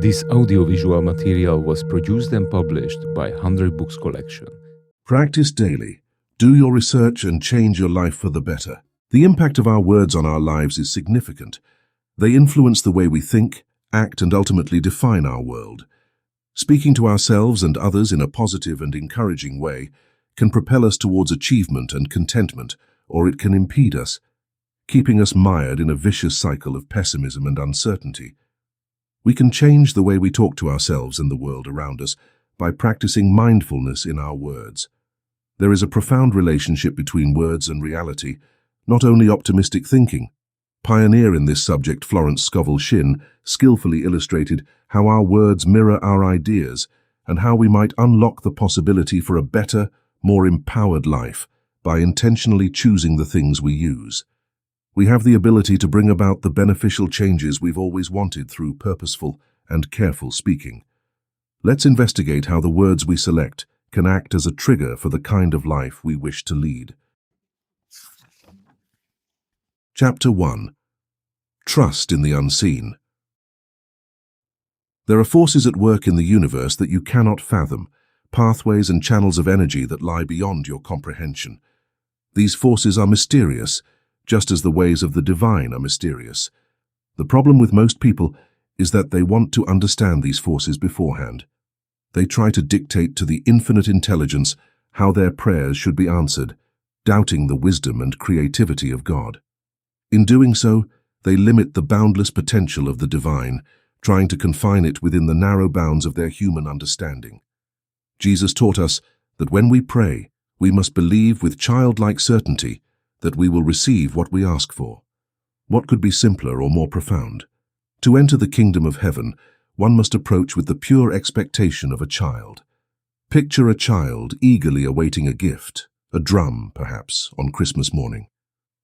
This audiovisual material was produced and published by 100 Books Collection. Practice daily. Do your research and change your life for the better. The impact of our words on our lives is significant. They influence the way we think, act, and ultimately define our world. Speaking to ourselves and others in a positive and encouraging way can propel us towards achievement and contentment, or it can impede us, keeping us mired in a vicious cycle of pessimism and uncertainty. We can change the way we talk to ourselves and the world around us by practicing mindfulness in our words. There is a profound relationship between words and reality, not only optimistic thinking. Pioneer in this subject, Florence Scovel Shinn, skillfully illustrated how our words mirror our ideas and how we might unlock the possibility for a better, more empowered life by intentionally choosing the things we use. We have the ability to bring about the beneficial changes we've always wanted through purposeful and careful speaking. Let's investigate how the words we select can act as a trigger for the kind of life we wish to lead. Chapter 1. Trust in the Unseen. There are forces at work in the universe that you cannot fathom, pathways and channels of energy that lie beyond your comprehension. These forces are mysterious, just as the ways of the divine are mysterious. The problem with most people is that they want to understand these forces beforehand. They try to dictate to the infinite intelligence how their prayers should be answered, doubting the wisdom and creativity of God. In doing so, they limit the boundless potential of the divine, trying to confine it within the narrow bounds of their human understanding. Jesus taught us that when we pray, we must believe with childlike certainty that we will receive what we ask for. What could be simpler or more profound? To enter the kingdom of heaven, one must approach with the pure expectation of a child. Picture a child eagerly awaiting a gift, a drum, perhaps, on Christmas morning.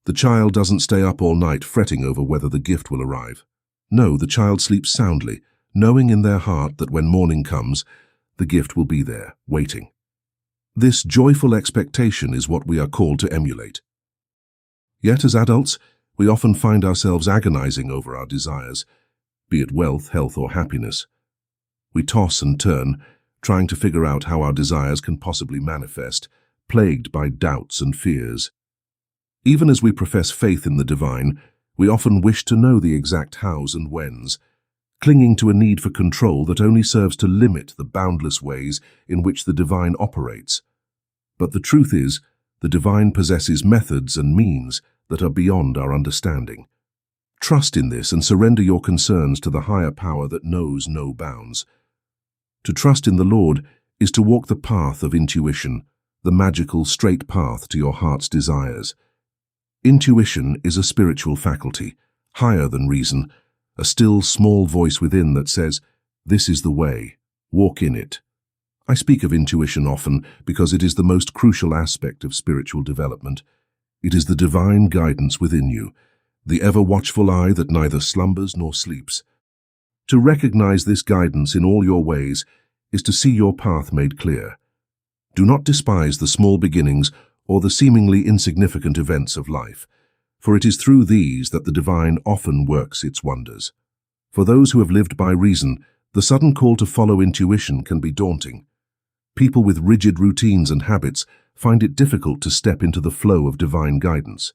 The child doesn't stay up all night fretting over whether the gift will arrive. No, the child sleeps soundly, knowing in their heart that when morning comes, the gift will be there, waiting. This joyful expectation is what we are called to emulate. Yet as adults, we often find ourselves agonizing over our desires, be it wealth, health, or happiness. We toss and turn, trying to figure out how our desires can possibly manifest, plagued by doubts and fears. Even as we profess faith in the divine, we often wish to know the exact hows and whens, clinging to a need for control that only serves to limit the boundless ways in which the divine operates. But the truth is, the divine possesses methods and means that are beyond our understanding. Trust in this and surrender your concerns to the higher power that knows no bounds. To trust in the Lord is to walk the path of intuition, the magical straight path to your heart's desires. Intuition is a spiritual faculty, higher than reason, a still small voice within that says, "This is the way, walk in it." I speak of intuition often because it is the most crucial aspect of spiritual development. It is the divine guidance within you, the ever-watchful eye that neither slumbers nor sleeps. To recognize this guidance in all your ways is to see your path made clear. Do not despise the small beginnings or the seemingly insignificant events of life, for it is through these that the divine often works its wonders. For those who have lived by reason, the sudden call to follow intuition can be daunting. People with rigid routines and habits find it difficult to step into the flow of divine guidance.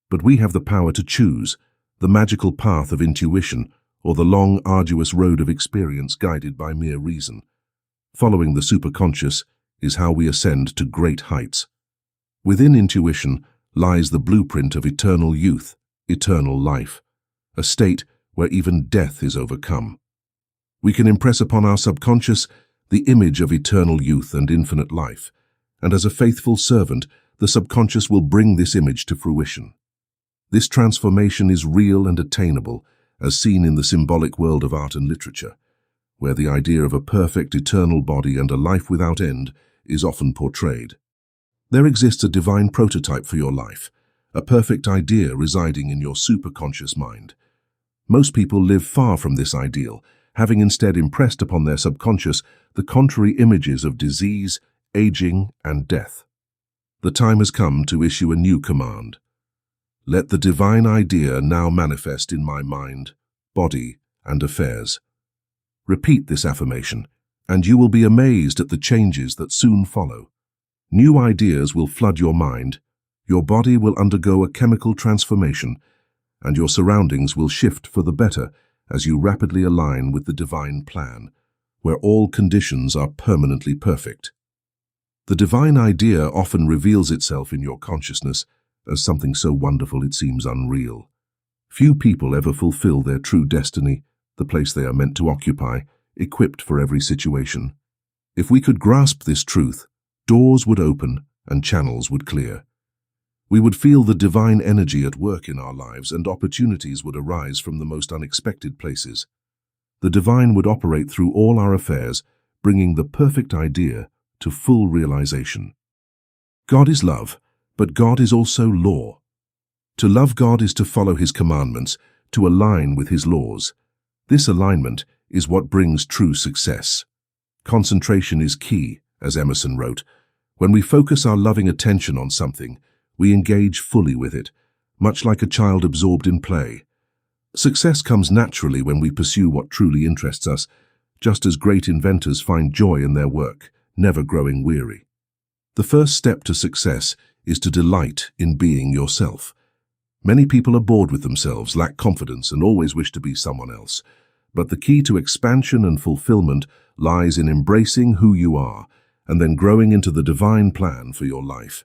But we have the power to choose the magical path of intuition or the long, arduous road of experience guided by mere reason. Following the superconscious is how we ascend to great heights. Within intuition lies the blueprint of eternal youth, eternal life, a state where even death is overcome. We can impress upon our subconscious the image of eternal youth and infinite life, and as a faithful servant, the subconscious will bring this image to fruition. This transformation is real and attainable, as seen in the symbolic world of art and literature, where the idea of a perfect eternal body and a life without end is often portrayed. There exists a divine prototype for your life, a perfect idea residing in your superconscious mind. Most people live far from this ideal, having instead impressed upon their subconscious the contrary images of disease, aging, and death. The time has come to issue a new command. Let the divine idea now manifest in my mind, body, and affairs. Repeat this affirmation, and you will be amazed at the changes that soon follow. New ideas will flood your mind, your body will undergo a chemical transformation, and your surroundings will shift for the better as you rapidly align with the divine plan, where all conditions are permanently perfect. The divine idea often reveals itself in your consciousness as something so wonderful it seems unreal. Few people ever fulfill their true destiny, the place they are meant to occupy, equipped for every situation. If we could grasp this truth, doors would open and channels would clear. We would feel the divine energy at work in our lives, and opportunities would arise from the most unexpected places. The divine would operate through all our affairs, bringing the perfect idea to full realization. God is love, but God is also law. To love God is to follow His commandments, to align with His laws. This alignment is what brings true success. Concentration is key, as Emerson wrote. When we focus our loving attention on something, we engage fully with it, much like a child absorbed in play. Success comes naturally when we pursue what truly interests us, just as great inventors find joy in their work, never growing weary. The first step to success is to delight in being yourself. Many people are bored with themselves, lack confidence, and always wish to be someone else. But the key to expansion and fulfillment lies in embracing who you are and then growing into the divine plan for your life.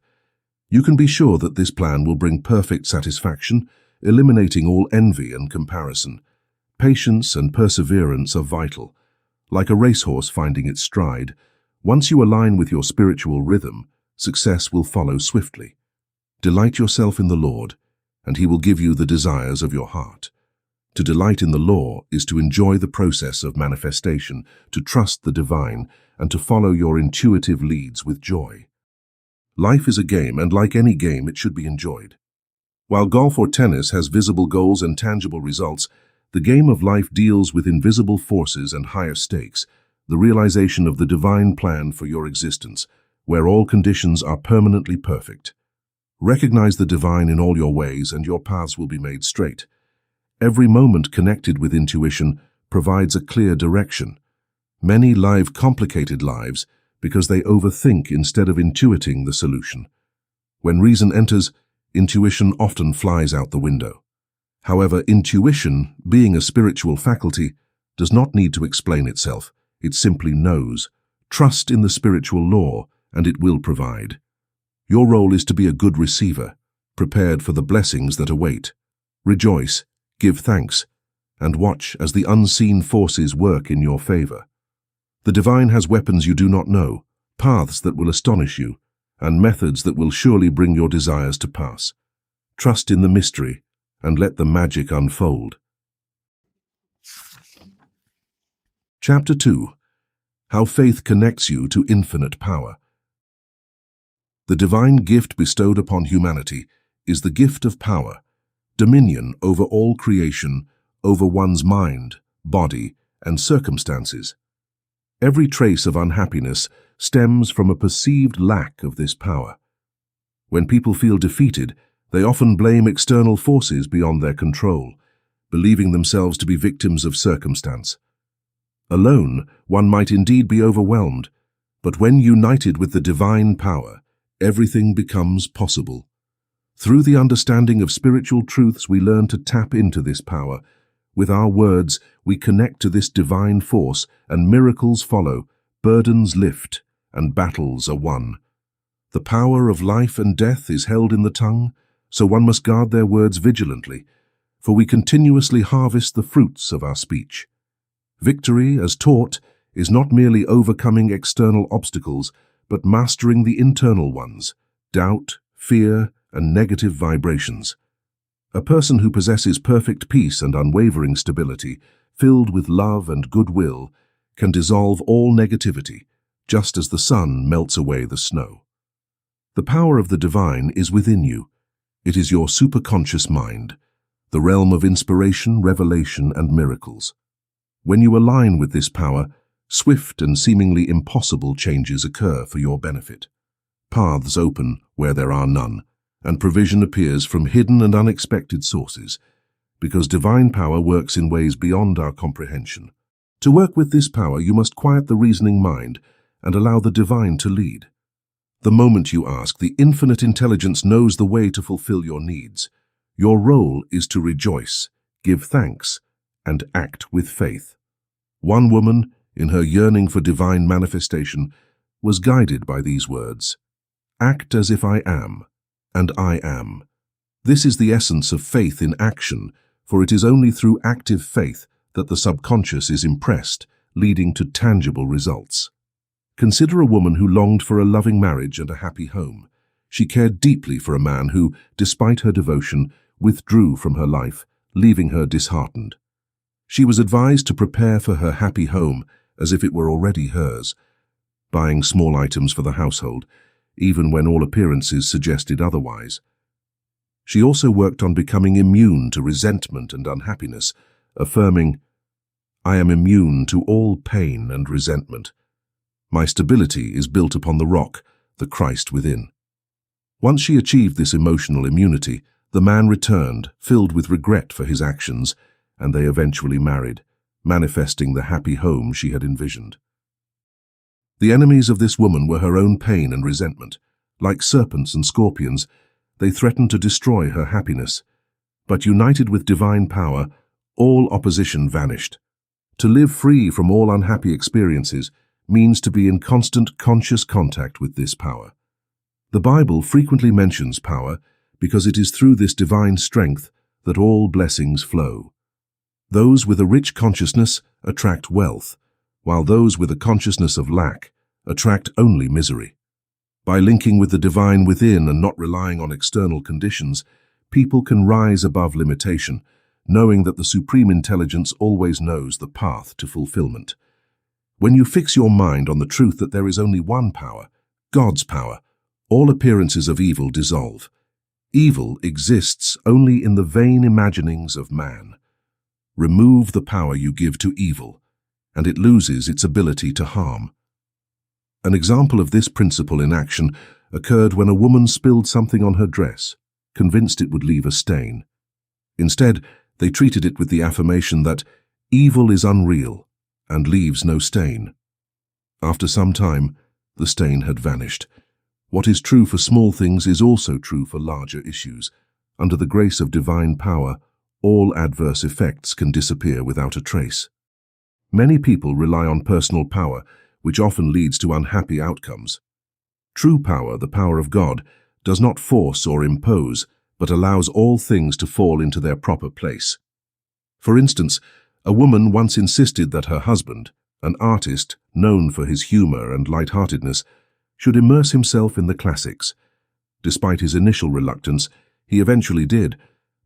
You can be sure that this plan will bring perfect satisfaction, eliminating all envy and comparison. Patience and perseverance are vital. Like a racehorse finding its stride, once you align with your spiritual rhythm, success will follow swiftly. Delight yourself in the Lord, and He will give you the desires of your heart. To delight in the law is to enjoy the process of manifestation, to trust the divine, and to follow your intuitive leads with joy. Life is a game, and like any game, it should be enjoyed. While golf or tennis has visible goals and tangible results, the game of life deals with invisible forces and higher stakes, the realization of the divine plan for your existence, where all conditions are permanently perfect. Recognize the divine in all your ways, and your paths will be made straight. Every moment connected with intuition provides a clear direction. Many live complicated lives because they overthink instead of intuiting the solution. When reason enters, intuition often flies out the window. However, intuition, being a spiritual faculty, does not need to explain itself. It simply knows. Trust in the spiritual law, and it will provide. Your role is to be a good receiver, prepared for the blessings that await. Rejoice, give thanks, and watch as the unseen forces work in your favor. The divine has weapons you do not know, paths that will astonish you, and methods that will surely bring your desires to pass. Trust in the mystery, and let the magic unfold. Chapter 2. How Faith Connects You to Infinite Power. The divine gift bestowed upon humanity is the gift of power, dominion over all creation, over one's mind, body, and circumstances. Every trace of unhappiness stems from a perceived lack of this power. When people feel defeated, they often blame external forces beyond their control, believing themselves to be victims of circumstance. Alone, one might indeed be overwhelmed, but when united with the divine power, everything becomes possible. Through the understanding of spiritual truths, we learn to tap into this power. With our words, we connect to this divine force, and miracles follow, burdens lift, and battles are won. The power of life and death is held in the tongue, so one must guard their words vigilantly, for we continuously harvest the fruits of our speech. Victory, as taught, is not merely overcoming external obstacles, but mastering the internal ones, doubt, fear, and negative vibrations. A person who possesses perfect peace and unwavering stability, filled with love and goodwill, can dissolve all negativity, just as the sun melts away the snow. The power of the divine is within you. It is your superconscious mind, the realm of inspiration, revelation, and miracles. When you align with this power, swift and seemingly impossible changes occur for your benefit. Paths open where there are none, and provision appears from hidden and unexpected sources, because divine power works in ways beyond our comprehension. To work with this power, you must quiet the reasoning mind and allow the divine to lead. The moment you ask, the infinite intelligence knows the way to fulfill your needs. Your role is to rejoice, give thanks, and act with faith. One woman, in her yearning for divine manifestation, was guided by these words: "Act as if I am, and I am." This is the essence of faith in action, for it is only through active faith that the subconscious is impressed, leading to tangible results. Consider a woman who longed for a loving marriage and a happy home. She cared deeply for a man who, despite her devotion, withdrew from her life, leaving her disheartened. She was advised to prepare for her happy home as if it were already hers, buying small items for the household, even when all appearances suggested otherwise. She also worked on becoming immune to resentment and unhappiness, affirming, "I am immune to all pain and resentment. My stability is built upon the rock, the Christ within." Once she achieved this emotional immunity, the man returned, filled with regret for his actions, and they eventually married, manifesting the happy home she had envisioned. The enemies of this woman were her own pain and resentment. Like serpents and scorpions, they threatened to destroy her happiness. But united with divine power, all opposition vanished. To live free from all unhappy experiences means to be in constant conscious contact with this power. The Bible frequently mentions power because it is through this divine strength that all blessings flow. Those with a rich consciousness attract wealth, while those with a consciousness of lack attract only misery. By linking with the divine within and not relying on external conditions, people can rise above limitation, knowing that the supreme intelligence always knows the path to fulfillment. When you fix your mind on the truth that there is only one power, God's power, all appearances of evil dissolve. Evil exists only in the vain imaginings of man. Remove the power you give to evil, and it loses its ability to harm. An example of this principle in action occurred when a woman spilled something on her dress, convinced it would leave a stain. Instead, they treated it with the affirmation that evil is unreal and leaves no stain. After some time, the stain had vanished. What is true for small things is also true for larger issues. Under the grace of divine power, all adverse effects can disappear without a trace. Many people rely on personal power, which often leads to unhappy outcomes. True power, the power of God, does not force or impose, but allows all things to fall into their proper place. For instance, a woman once insisted that her husband, an artist known for his humor and lightheartedness, should immerse himself in the classics. Despite his initial reluctance, he eventually did,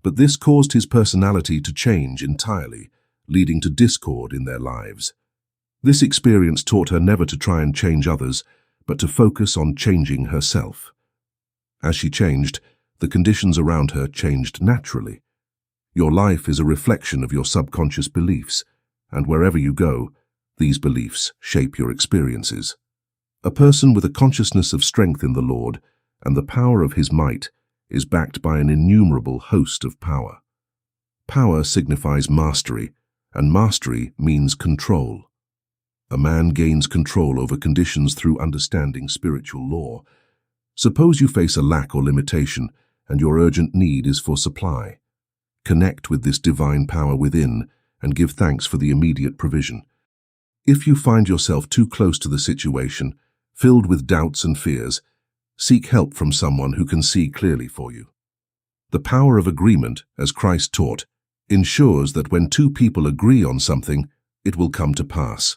but this caused his personality to change entirely, leading to discord in their lives. This experience taught her never to try and change others, but to focus on changing herself. As she changed, the conditions around her changed naturally. Your life is a reflection of your subconscious beliefs, and wherever you go, these beliefs shape your experiences. A person with a consciousness of strength in the Lord and the power of his might is backed by an innumerable host of power. Power signifies mastery, and mastery means control. A man gains control over conditions through understanding spiritual law. Suppose you face a lack or limitation, and your urgent need is for supply. Connect with this divine power within and give thanks for the immediate provision. If you find yourself too close to the situation, filled with doubts and fears, seek help from someone who can see clearly for you. The power of agreement, as Christ taught, ensures that when two people agree on something, it will come to pass.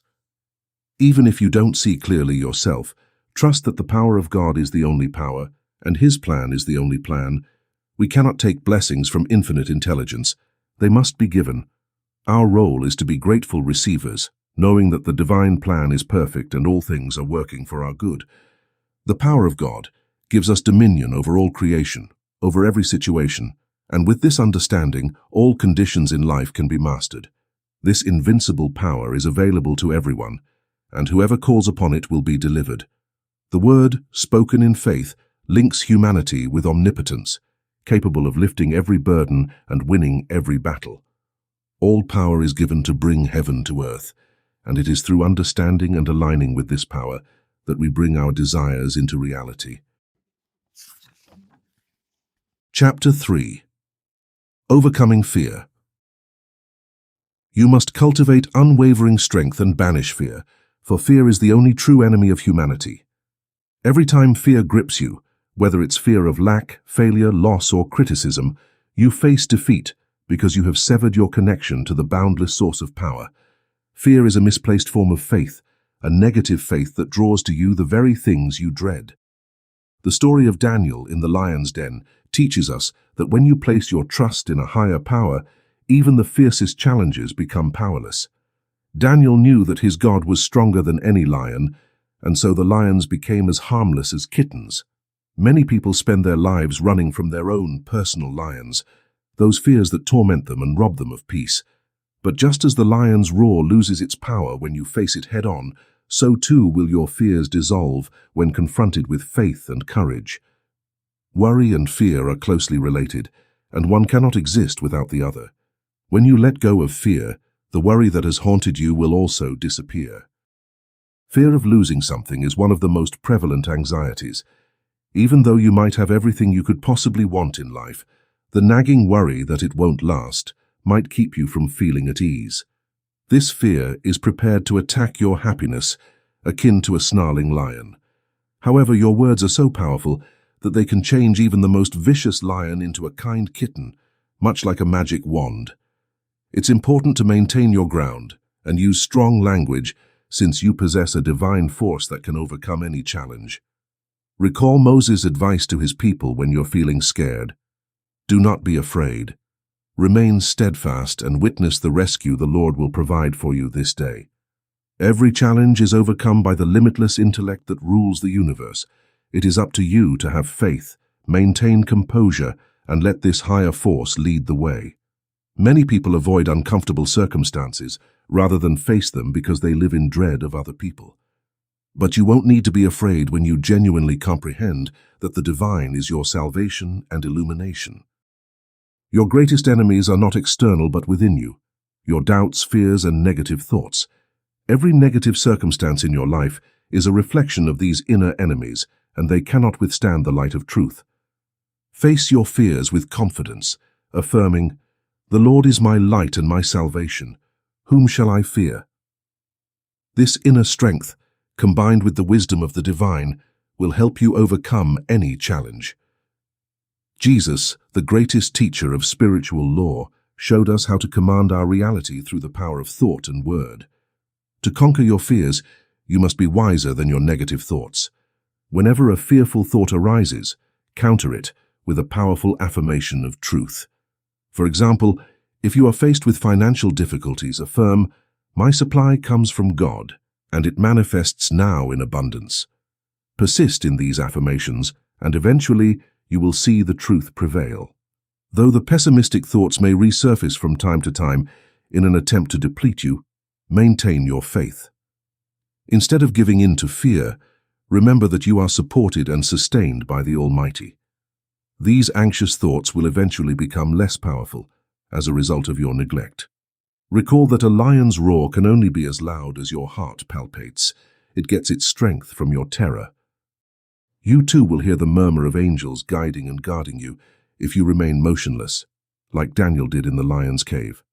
Even if you don't see clearly yourself, trust that the power of God is the only power, and His plan is the only plan. We cannot take blessings from infinite intelligence. They must be given. Our role is to be grateful receivers, knowing that the divine plan is perfect and all things are working for our good. The power of God gives us dominion over all creation, over every situation, and with this understanding, all conditions in life can be mastered. This invincible power is available to everyone, and whoever calls upon it will be delivered. The word, spoken in faith, links humanity with omnipotence, capable of lifting every burden and winning every battle. All power is given to bring heaven to earth. and it is through understanding and aligning with this power that we bring our desires into reality. Chapter 3. Overcoming Fear. You must cultivate unwavering strength and banish fear, for fear is the only true enemy of humanity. Every time fear grips you, whether it's fear of lack, failure, loss, or criticism, you face defeat because you have severed your connection to the boundless source of power. Fear is a misplaced form of faith, a negative faith that draws to you the very things you dread. The story of Daniel in the lion's den teaches us that when you place your trust in a higher power, even the fiercest challenges become powerless. Daniel knew that his God was stronger than any lion, and so the lions became as harmless as kittens. Many people spend their lives running from their own personal lions, those fears that torment them and rob them of peace. But just as the lion's roar loses its power when you face it head-on, so too will your fears dissolve when confronted with faith and courage. Worry and fear are closely related, and one cannot exist without the other. When you let go of fear, the worry that has haunted you will also disappear. Fear of losing something is one of the most prevalent anxieties. Even though you might have everything you could possibly want in life, the nagging worry that it won't last might keep you from feeling at ease. This fear is prepared to attack your happiness, akin to a snarling lion. However, your words are so powerful that they can change even the most vicious lion into a kind kitten, much like a magic wand. It's important to maintain your ground and use strong language, since you possess a divine force that can overcome any challenge. Recall Moses' advice to his people when you're feeling scared. Do not be afraid. Remain steadfast and witness the rescue the Lord will provide for you this day. Every challenge is overcome by the limitless intellect that rules the universe. It is up to you to have faith, maintain composure, and let this higher force lead the way. Many people avoid uncomfortable circumstances rather than face them because they live in dread of other people. But you won't need to be afraid when you genuinely comprehend that the divine is your salvation and illumination. Your greatest enemies are not external but within you, your doubts, fears, and negative thoughts. Every negative circumstance in your life is a reflection of these inner enemies, and they cannot withstand the light of truth. Face your fears with confidence, affirming, "The Lord is my light and my salvation. Whom shall I fear?" This inner strength, combined with the wisdom of the divine, will help you overcome any challenge. Jesus, the greatest teacher of spiritual law, showed us how to command our reality through the power of thought and word. To conquer your fears, you must be wiser than your negative thoughts. Whenever a fearful thought arises, counter it with a powerful affirmation of truth. For example, if you are faced with financial difficulties, affirm, "My supply comes from God, and it manifests now in abundance." Persist in these affirmations, and eventually you will see the truth prevail. Though the pessimistic thoughts may resurface from time to time in an attempt to deplete you, maintain your faith. Instead of giving in to fear, remember that you are supported and sustained by the Almighty. These anxious thoughts will eventually become less powerful as a result of your neglect. Recall that a lion's roar can only be as loud as your heart palpates. It gets its strength from your terror. You too will hear the murmur of angels guiding and guarding you if you remain motionless, like Daniel did in the lion's cave.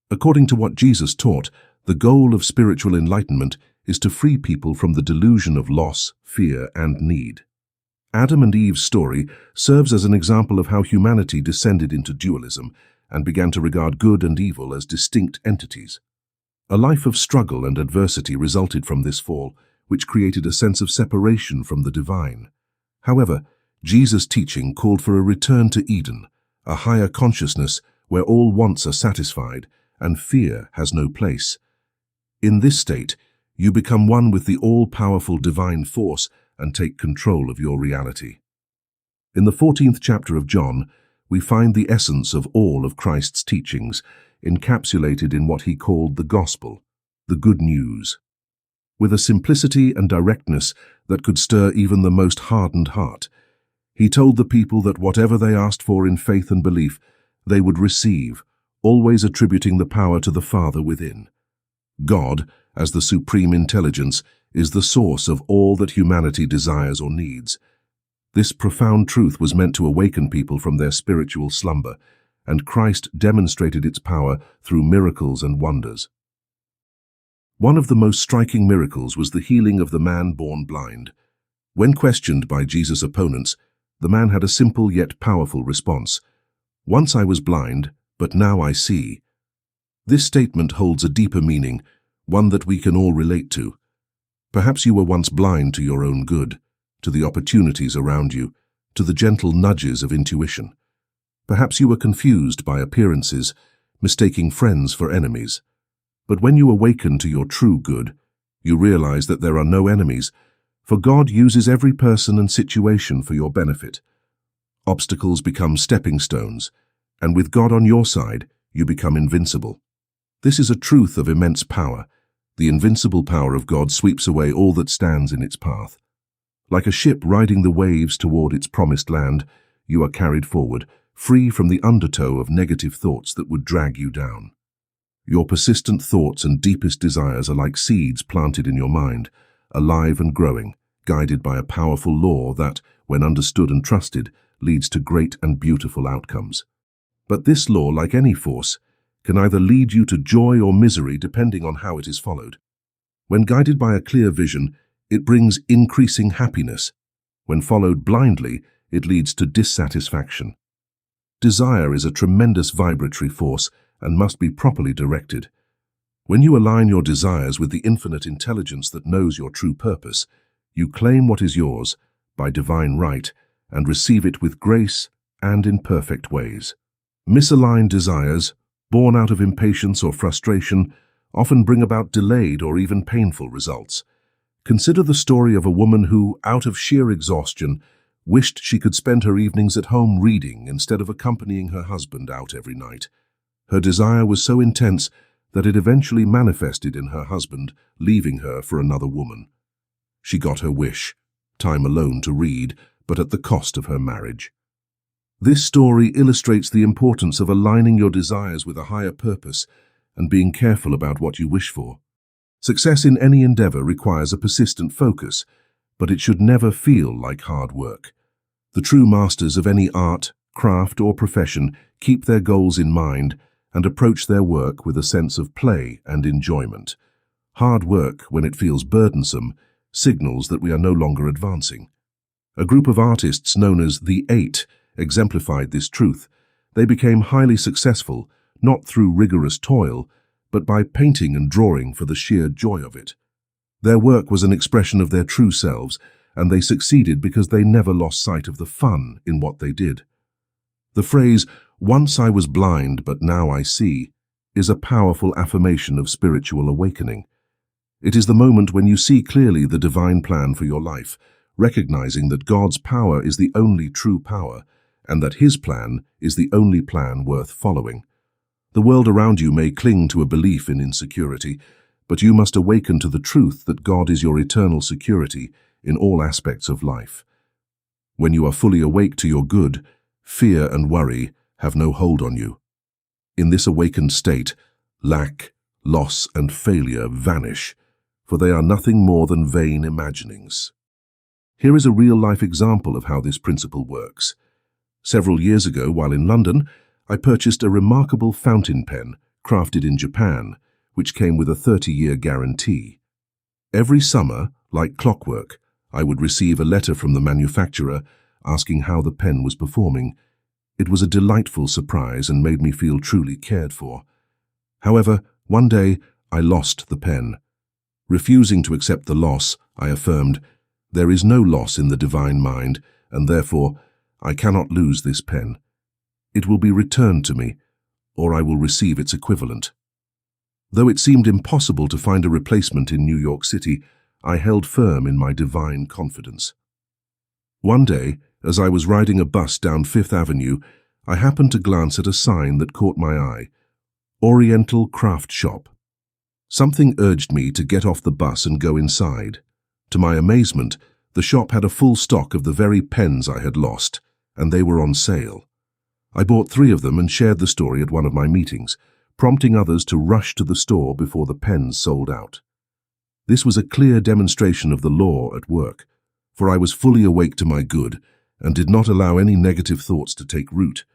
According to what Jesus taught, the goal of spiritual enlightenment is to free people from the delusion of loss, fear, and need. Adam and Eve's story serves as an example of how humanity descended into dualism and began to regard good and evil as distinct entities. A life of struggle and adversity resulted from this fall, which created a sense of separation from the divine. However, Jesus' teaching called for a return to Eden, a higher consciousness where all wants are satisfied and fear has no place. In this state, you become one with the all-powerful divine force and take control of your reality. In the 14th chapter of John, we find the essence of all of Christ's teachings, encapsulated in what he called the gospel, the good news. With a simplicity and directness that could stir even the most hardened heart, he told the people that whatever they asked for in faith and belief, they would receive, always attributing the power to the Father within. God, as the supreme intelligence, is the source of all that humanity desires or needs. This profound truth was meant to awaken people from their spiritual slumber, and Christ demonstrated its power through miracles and wonders. One of the most striking miracles was the healing of the man born blind. When questioned by Jesus' opponents, the man had a simple yet powerful response. "Once I was blind, but now I see." This statement holds a deeper meaning, one that we can all relate to. Perhaps you were once blind to your own good, to the opportunities around you, to the gentle nudges of intuition. Perhaps you were confused by appearances, mistaking friends for enemies. But when you awaken to your true good, you realize that there are no enemies, for God uses every person and situation for your benefit. Obstacles become stepping stones, and with God on your side, you become invincible. This is a truth of immense power. The invincible power of God sweeps away all that stands in its path. Like a ship riding the waves toward its promised land, you are carried forward, free from the undertow of negative thoughts that would drag you down. Your persistent thoughts and deepest desires are like seeds planted in your mind, alive and growing, guided by a powerful law that, when understood and trusted, leads to great and beautiful outcomes. But this law, like any force, can either lead you to joy or misery depending on how it is followed. When guided by a clear vision, it brings increasing happiness. When followed blindly, it leads to dissatisfaction. Desire is a tremendous vibratory force and must be properly directed. When you align your desires with the infinite intelligence that knows your true purpose, you claim what is yours by divine right and receive it with grace and in perfect ways. Misaligned desires, born out of impatience or frustration, often bring about delayed or even painful results. Consider the story of a woman who, out of sheer exhaustion, wished she could spend her evenings at home reading instead of accompanying her husband out every night. Her desire was so intense that it eventually manifested in her husband leaving her for another woman. She got her wish, time alone to read, but at the cost of her marriage. This story illustrates the importance of aligning your desires with a higher purpose and being careful about what you wish for. Success in any endeavor requires a persistent focus, but it should never feel like hard work. The true masters of any art, craft, or profession keep their goals in mind and approach their work with a sense of play and enjoyment. Hard work, when it feels burdensome, signals that we are no longer advancing. A group of artists known as the Eight exemplified this truth. They became highly successful, not through rigorous toil, but by painting and drawing for the sheer joy of it. Their work was an expression of their true selves, and they succeeded because they never lost sight of the fun in what they did. The phrase, "Once I was blind, but now I see," is a powerful affirmation of spiritual awakening. It is the moment when you see clearly the divine plan for your life, recognizing that God's power is the only true power, and that His plan is the only plan worth following. The world around you may cling to a belief in insecurity, but you must awaken to the truth that God is your eternal security in all aspects of life. When you are fully awake to your good, fear and worry have no hold on you. In this awakened state, lack, loss, and failure vanish, for they are nothing more than vain imaginings. Here is a real-life example of how this principle works. Several years ago, while in London, I purchased a remarkable fountain pen crafted in Japan, which came with a 30-year guarantee. Every summer, like clockwork, I would receive a letter from the manufacturer asking how the pen was performing. It was a delightful surprise and made me feel truly cared for. However, one day I lost the pen. Refusing to accept the loss, I affirmed, "There is no loss in the divine mind, and therefore I cannot lose this pen. It will be returned to me, or I will receive its equivalent." Though it seemed impossible to find a replacement in New York City, I held firm in my divine confidence. One day, as I was riding a bus down Fifth Avenue, I happened to glance at a sign that caught my eye: Oriental Craft Shop. Something urged me to get off the bus and go inside. To my amazement, the shop had a full stock of the very pens I had lost, and they were on sale. I bought 3 of them and shared the story at one of my meetings, prompting others to rush to the store before the pens sold out. This was a clear demonstration of the law at work, for I was fully awake to my good and did not allow any negative thoughts to take root.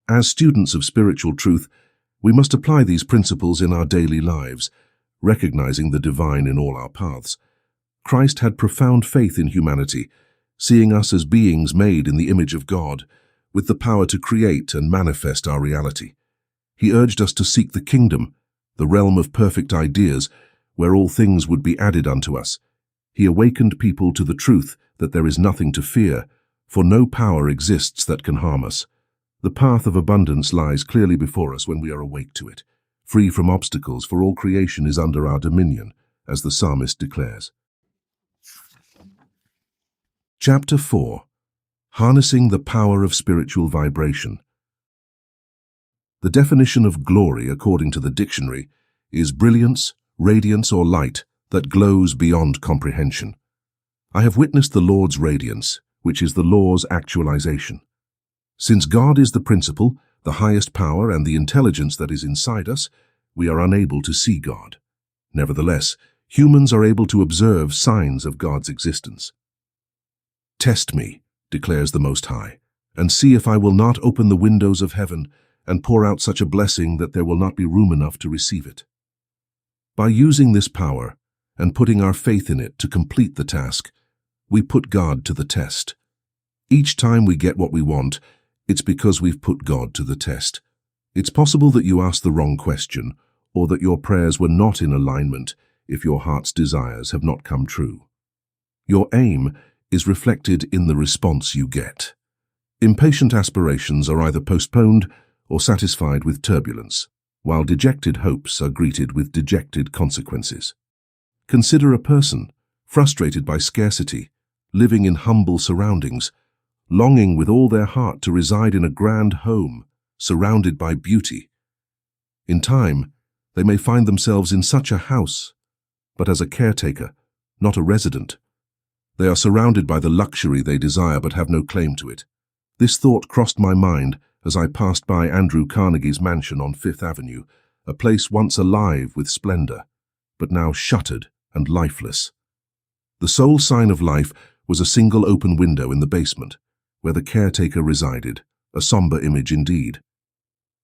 As students of spiritual truth, we must apply these principles in our daily lives, recognizing the divine in all our paths. Christ had profound faith in humanity, seeing us as beings made in the image of God, with the power to create and manifest our reality. He urged us to seek the kingdom, the realm of perfect ideas, where all things would be added unto us. He awakened people to the truth that there is nothing to fear, for no power exists that can harm us. The path of abundance lies clearly before us when we are awake to it, free from obstacles, for all creation is under our dominion, as the psalmist declares. Chapter 4. Harnessing the Power of Spiritual Vibration. The definition of glory, according to the dictionary, is brilliance, radiance, or light that glows beyond comprehension. I have witnessed the Lord's radiance, which is the law's actualization. Since God is the principle, the highest power, and the intelligence that is inside us, we are unable to see God. Nevertheless, humans are able to observe signs of God's existence. Test me, declares the Most High, and see if I will not open the windows of heaven and pour out such a blessing that there will not be room enough to receive it. By using this power and putting our faith in it to complete the task, we put God to the test. Each time we get what we want, it's because we've put God to the test. It's possible that you asked the wrong question, or that your prayers were not in alignment if your heart's desires have not come true. Your aim is reflected in the response you get. Impatient aspirations are either postponed or satisfied with turbulence, while dejected hopes are greeted with dejected consequences. Consider a person, frustrated by scarcity, living in humble surroundings, longing with all their heart to reside in a grand home, surrounded by beauty. In time, they may find themselves in such a house, but as a caretaker, not a resident. They are surrounded by the luxury they desire but have no claim to it. This thought crossed my mind as I passed by Andrew Carnegie's mansion on Fifth Avenue, a place once alive with splendor, but now shuttered and lifeless. The sole sign of life was a single open window in the basement, where the caretaker resided, a somber image indeed.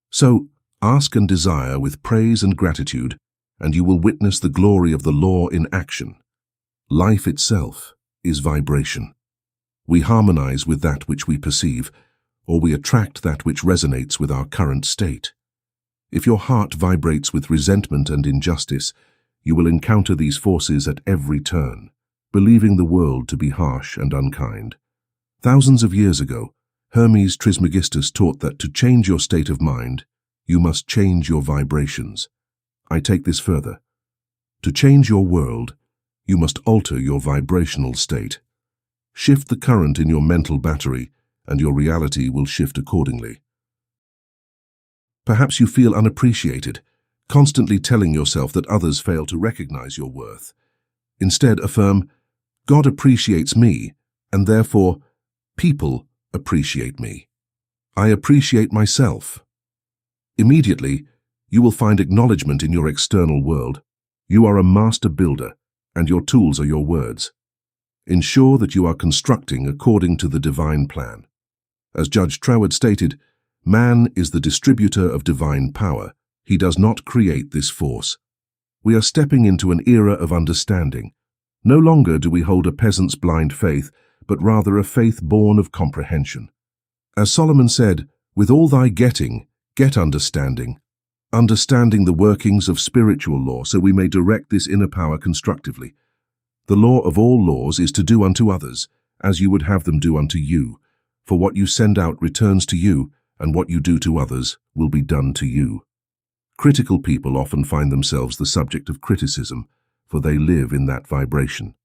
So, ask and desire with praise and gratitude, and you will witness the glory of the law in action. Life itself is vibration. We harmonize with that which we perceive, or we attract that which resonates with our current state. If your heart vibrates with resentment and injustice, you will encounter these forces at every turn, believing the world to be harsh and unkind. Thousands of years ago, Hermes Trismegistus taught that to change your state of mind, you must change your vibrations. I take this further. To change your world, you must alter your vibrational state. Shift the current in your mental battery, and your reality will shift accordingly. Perhaps you feel unappreciated, constantly telling yourself that others fail to recognize your worth. Instead, affirm, God appreciates me, and therefore, people appreciate me. I appreciate myself. Immediately, you will find acknowledgement in your external world. You are a master builder, and your tools are your words. Ensure that you are constructing according to the divine plan. As Judge Troward stated, man is the distributor of divine power. He does not create this force. We are stepping into an era of understanding. No longer do we hold a peasant's blind faith, but rather a faith born of comprehension. As Solomon said, with all thy getting, get understanding. Understanding the workings of spiritual law so we may direct this inner power constructively. The law of all laws is to do unto others, as you would have them do unto you. For what you send out returns to you, and what you do to others will be done to you. Critical people often find themselves the subject of criticism, for they live in that vibration.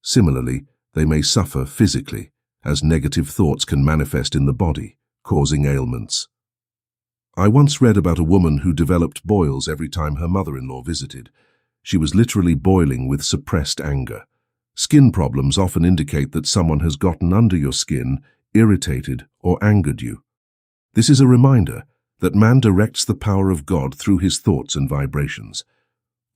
Similarly, they may suffer physically, as negative thoughts can manifest in the body, causing ailments. I once read about a woman who developed boils every time her mother-in-law visited. She was literally boiling with suppressed anger. Skin problems often indicate that someone has gotten under your skin, irritated, or angered you. This is a reminder that man directs the power of God through his thoughts and vibrations.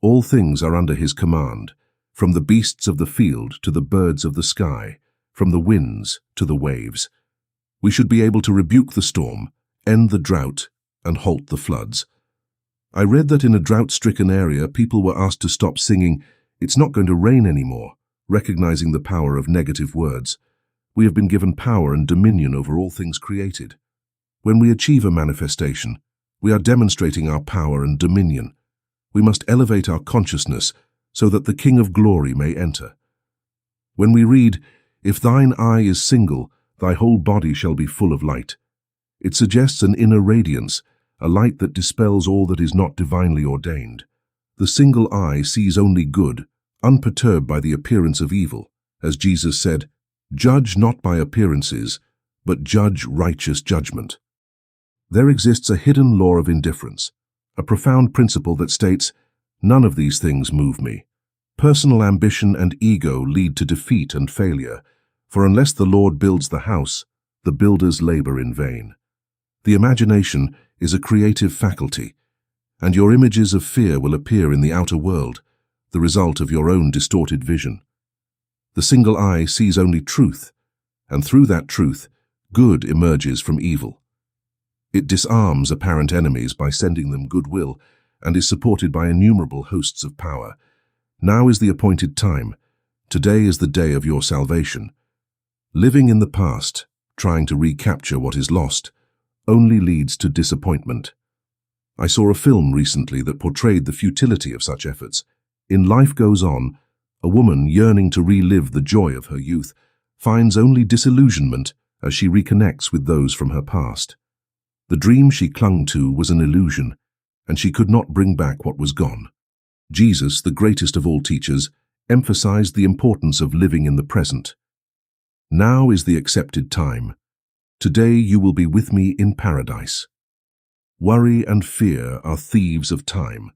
All things are under his command, from the beasts of the field to the birds of the sky, from the winds to the waves. We should be able to rebuke the storm, end the drought, and halt the floods. I read that in a drought-stricken area, people were asked to stop singing, "It's not going to rain anymore," recognizing the power of negative words. We have been given power and dominion over all things created. When we achieve a manifestation, we are demonstrating our power and dominion. We must elevate our consciousness so that the King of Glory may enter. When we read, "If thine eye is single, thy whole body shall be full of light," it suggests an inner radiance, a light that dispels all that is not divinely ordained. The single eye sees only good, unperturbed by the appearance of evil. As Jesus said, "Judge not by appearances, but judge righteous judgment." There exists a hidden law of indifference, a profound principle that states, "None of these things move me." Personal ambition and ego lead to defeat and failure, for unless the Lord builds the house, the builders labor in vain. The imagination is a creative faculty, and your images of fear will appear in the outer world, the result of your own distorted vision. The single eye sees only truth, and through that truth, good emerges from evil. It disarms apparent enemies by sending them goodwill, and is supported by innumerable hosts of power. Now is the appointed time. Today is the day of your salvation. Living in the past, trying to recapture what is lost, only leads to disappointment. I saw a film recently that portrayed the futility of such efforts. In Life Goes On, a woman yearning to relive the joy of her youth finds only disillusionment as she reconnects with those from her past. The dream she clung to was an illusion, and she could not bring back what was gone. Jesus, the greatest of all teachers, emphasized the importance of living in the present. Now is the accepted time. Today you will be with me in paradise. Worry and fear are thieves of time.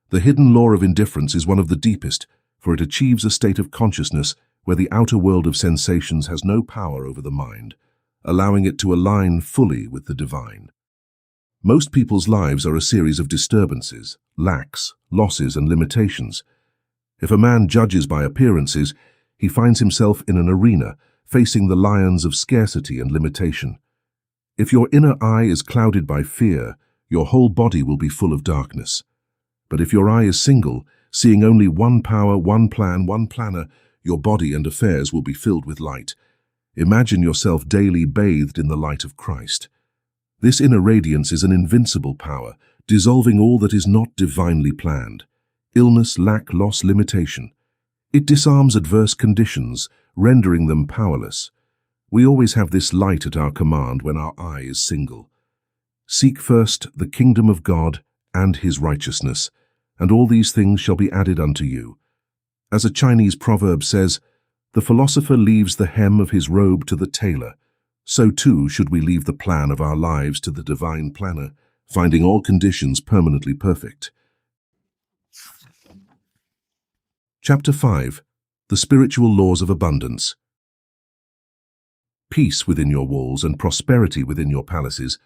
The hidden law of indifference is one of the deepest, for it achieves a state of consciousness where the outer world of sensations has no power over the mind, allowing it to align fully with the divine. Most people's lives are a series of disturbances, lacks, losses, and limitations. If a man judges by appearances, he finds himself in an arena, facing the lions of scarcity and limitation. If your inner eye is clouded by fear, your whole body will be full of darkness. But if your eye is single, seeing only one power, one plan, one planner, your body and affairs will be filled with light. Imagine yourself daily bathed in the light of Christ. This inner radiance is an invincible power, dissolving all that is not divinely planned. Illness, lack, loss, limitation. It disarms adverse conditions, rendering them powerless. We always have this light at our command when our eye is single. Seek first the kingdom of God and his righteousness, and all these things shall be added unto you. As a Chinese proverb says, "The philosopher leaves the hem of his robe to the tailor," so too should we leave the plan of our lives to the divine planner, finding all conditions permanently perfect. Chapter 5. The Spiritual Laws of Abundance. Peace within your walls and prosperity within your palaces.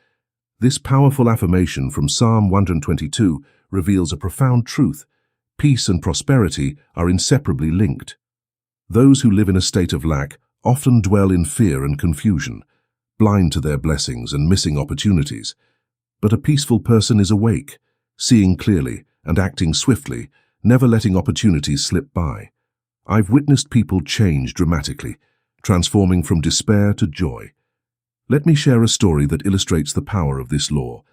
This powerful affirmation from Psalm 122 reveals a profound truth. Peace and prosperity are inseparably linked. Those who live in a state of lack often dwell in fear and confusion, blind to their blessings and missing opportunities. But a peaceful person is awake, seeing clearly and acting swiftly, never letting opportunities slip by. I've witnessed people change dramatically, transforming from despair to joy. Let me share a story that illustrates the power of this law.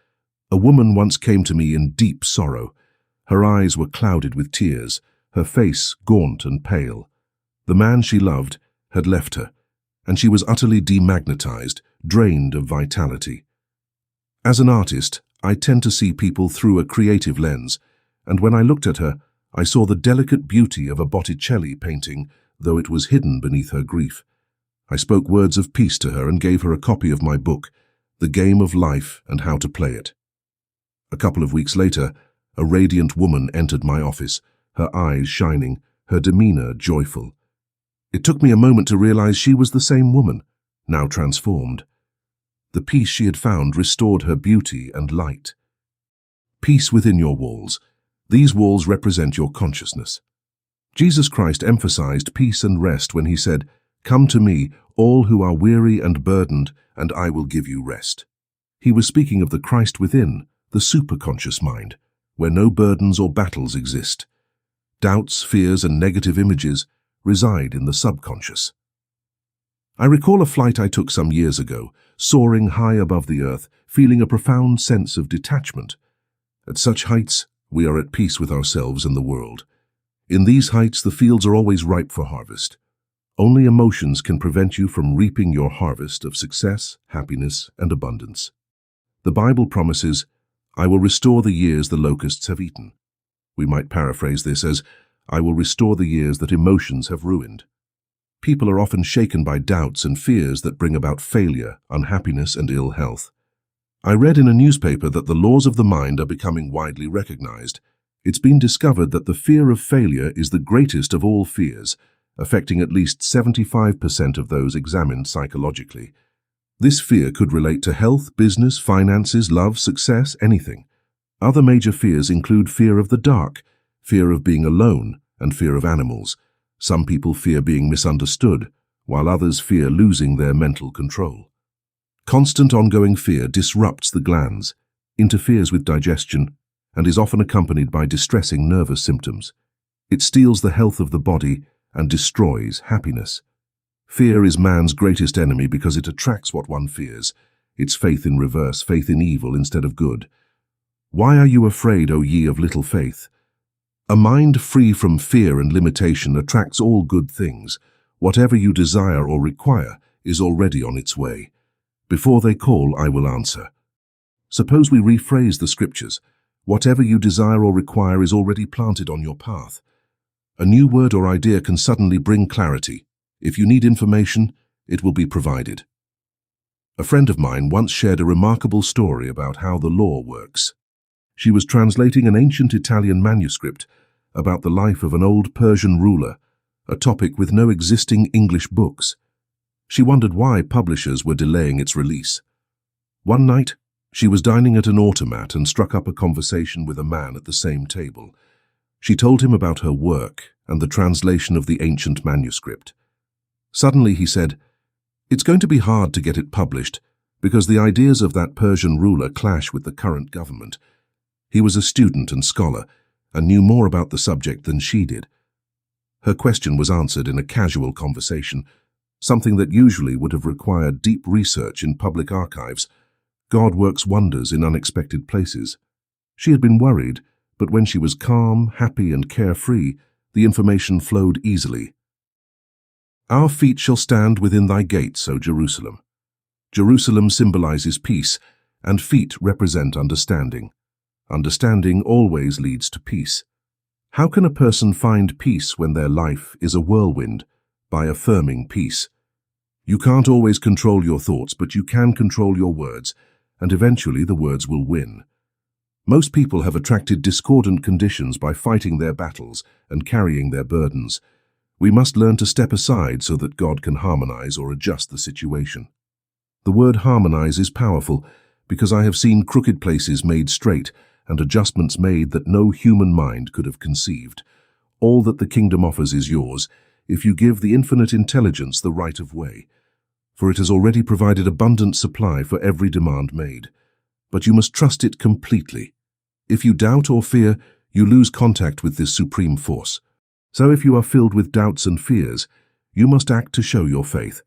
A woman once came to me in deep sorrow. Her eyes were clouded with tears, her face gaunt and pale. The man she loved had left her, and she was utterly demagnetized, drained of vitality. As an artist, I tend to see people through a creative lens, and when I looked at her, I saw the delicate beauty of a Botticelli painting, though it was hidden beneath her grief. I spoke words of peace to her and gave her a copy of my book, The Game of Life and How to Play It. A couple of weeks later, a radiant woman entered my office, her eyes shining, her demeanor joyful. It took me a moment to realize she was the same woman, now transformed. The peace she had found restored her beauty and light. Peace within your walls. These walls represent your consciousness. Jesus Christ emphasized peace and rest when he said, "Come to me, all who are weary and burdened, and I will give you rest." He was speaking of the Christ within, the superconscious mind, where no burdens or battles exist. Doubts, fears, and negative images reside in the subconscious. I recall a flight I took some years ago, soaring high above the earth, feeling a profound sense of detachment. At such heights, we are at peace with ourselves and the world. In these heights, the fields are always ripe for harvest. Only emotions can prevent you from reaping your harvest of success, happiness, and abundance. The Bible promises, "I will restore the years the locusts have eaten." We might paraphrase this as, "I will restore the years that emotions have ruined." People are often shaken by doubts and fears that bring about failure, unhappiness, and ill health. I read in a newspaper that the laws of the mind are becoming widely recognized. It's been discovered that the fear of failure is the greatest of all fears, affecting at least 75% of those examined psychologically. This fear could relate to health, business, finances, love, success, anything. Other major fears include fear of the dark, fear of being alone, and fear of animals. Some people fear being misunderstood, while others fear losing their mental control. Constant ongoing fear disrupts the glands, interferes with digestion, and is often accompanied by distressing nervous symptoms. It steals the health of the body and destroys happiness. Fear is man's greatest enemy because it attracts what one fears. It's faith in reverse, faith in evil instead of good. Why are you afraid, O ye of little faith? A mind free from fear and limitation attracts all good things. Whatever you desire or require is already on its way. Before they call, I will answer. Suppose we rephrase the scriptures. Whatever you desire or require is already planted on your path. A new word or idea can suddenly bring clarity. If you need information, it will be provided. A friend of mine once shared a remarkable story about how the law works. She was translating an ancient Italian manuscript about the life of an old Persian ruler, a topic with no existing English books. She wondered why publishers were delaying its release. One night, she was dining at an automat and struck up a conversation with a man at the same table. She told him about her work and the translation of the ancient manuscript. Suddenly he said, "It's going to be hard to get it published because the ideas of that Persian ruler clash with the current government." He was a student and scholar and knew more about the subject than she did. Her question was answered in a casual conversation, something that usually would have required deep research in public archives. God works wonders in unexpected places. She had been worried, but when she was calm, happy, and carefree, the information flowed easily. Our feet shall stand within thy gates, O Jerusalem. Jerusalem symbolizes peace, and feet represent understanding. Understanding always leads to peace. How can a person find peace when their life is a whirlwind? By affirming peace. You can't always control your thoughts, but you can control your words, and eventually the words will win. Most people have attracted discordant conditions by fighting their battles and carrying their burdens. We must learn to step aside so that God can harmonize or adjust the situation. The word harmonize is powerful because I have seen crooked places made straight and adjustments made that no human mind could have conceived. All that the kingdom offers is yours if you give the infinite intelligence the right of way, for it has already provided abundant supply for every demand made. But you must trust it completely. If you doubt or fear, you lose contact with this supreme force. So if you are filled with doubts and fears, you must act to show your faith.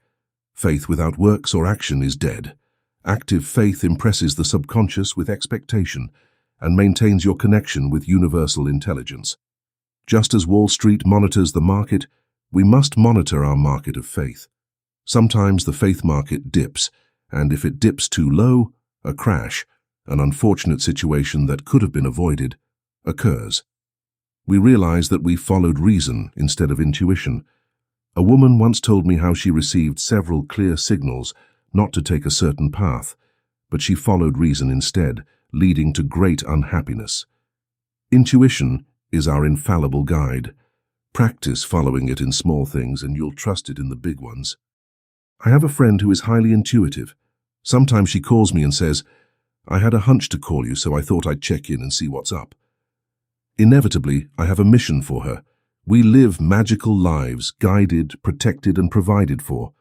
Faith without works or action is dead. Active faith impresses the subconscious with expectation and maintains your connection with universal intelligence. Just as Wall Street monitors the market, we must monitor our market of faith. Sometimes the faith market dips, and if it dips too low, a crash, an unfortunate situation that could have been avoided, occurs. We realize that we followed reason instead of intuition. A woman once told me how she received several clear signals not to take a certain path, but she followed reason instead, leading to great unhappiness. Intuition is our infallible guide. Practice following it in small things and you'll trust it in the big ones. I have a friend who is highly intuitive. Sometimes she calls me and says, "I had a hunch to call you, so I thought I'd check in and see what's up." Inevitably, I have a mission for her. We live magical lives, guided, protected, and provided for.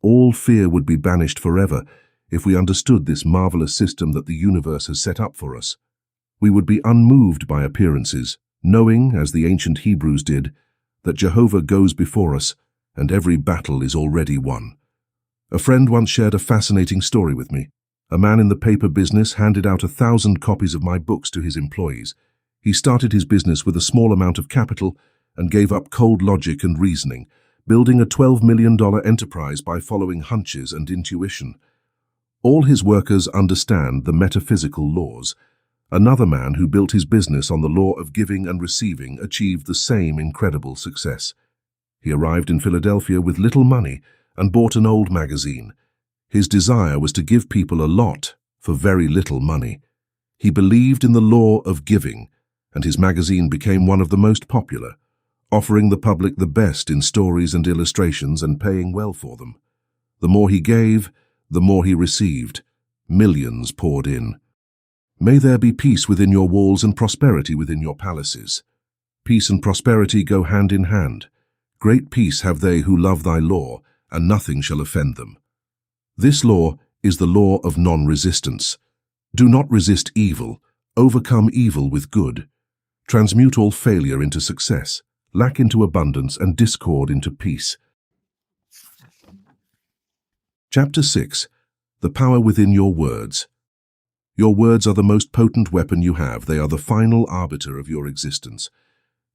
All fear would be banished forever if we understood this marvelous system that the universe has set up for us. We would be unmoved by appearances, knowing, as the ancient Hebrews did, that Jehovah goes before us and every battle is already won. A friend once shared a fascinating story with me. A man in the paper business handed out 1,000 copies of my books to his employees. He started his business with a small amount of capital and gave up cold logic and reasoning, building a $12 million enterprise by following hunches and intuition. All his workers understand the metaphysical laws. Another man who built his business on the law of giving and receiving achieved the same incredible success. He arrived in Philadelphia with little money and bought an old magazine. His desire was to give people a lot for very little money. He believed in the law of giving, and his magazine became one of the most popular, offering the public the best in stories and illustrations and paying well for them. The more he gave, the more he received. Millions poured in. May there be peace within your walls and prosperity within your palaces. Peace and prosperity go hand in hand. Great peace have they who love thy law, and nothing shall offend them. This law is the law of non-resistance. Do not resist evil, overcome evil with good. Transmute all failure into success, lack into abundance, and discord into peace. Chapter 6. The Power Within Your Words. Your words are the most potent weapon you have. They are the final arbiter of your existence.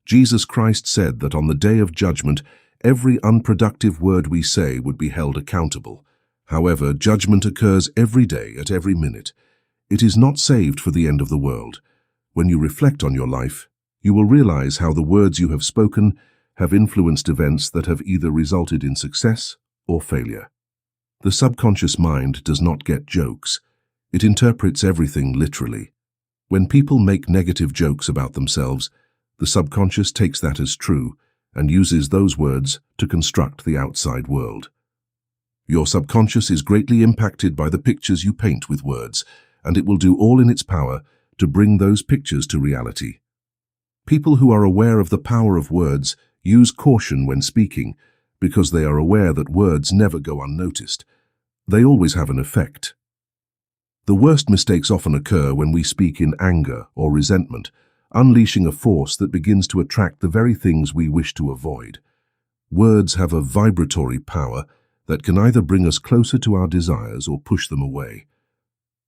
Jesus Christ said that on the day of judgment, every unproductive word we say would be held accountable. However, judgment occurs every day at every minute. It is not saved for the end of the world. When you reflect on your life, you will realize how the words you have spoken have influenced events that have either resulted in success or failure. The subconscious mind does not get jokes. It interprets everything literally. When people make negative jokes about themselves, the subconscious takes that as true and uses those words to construct the outside world. Your subconscious is greatly impacted by the pictures you paint with words, and it will do all in its power to bring those pictures to reality. People who are aware of the power of words use caution when speaking because they are aware that words never go unnoticed. They always have an effect. The worst mistakes often occur when we speak in anger or resentment, unleashing a force that begins to attract the very things we wish to avoid. Words have a vibratory power that can either bring us closer to our desires or push them away.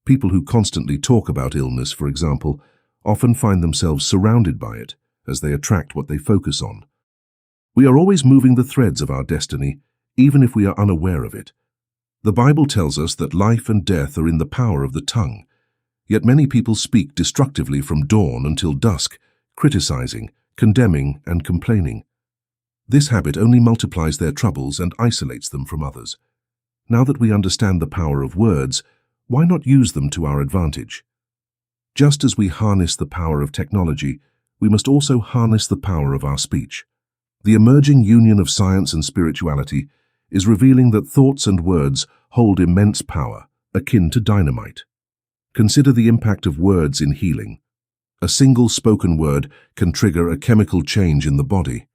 People who constantly talk about illness, for example, often find themselves surrounded by it as they attract what they focus on. We are always moving the threads of our destiny, even if we are unaware of it. The Bible tells us that life and death are in the power of the tongue, yet many people speak destructively from dawn until dusk, criticizing, condemning, and complaining. This habit only multiplies their troubles and isolates them from others. Now that we understand the power of words, why not use them to our advantage? Just as we harness the power of technology, we must also harness the power of our speech. The emerging union of science and spirituality is revealing that thoughts and words hold immense power, akin to dynamite. Consider the impact of words in healing. A single spoken word can trigger a chemical change in the body.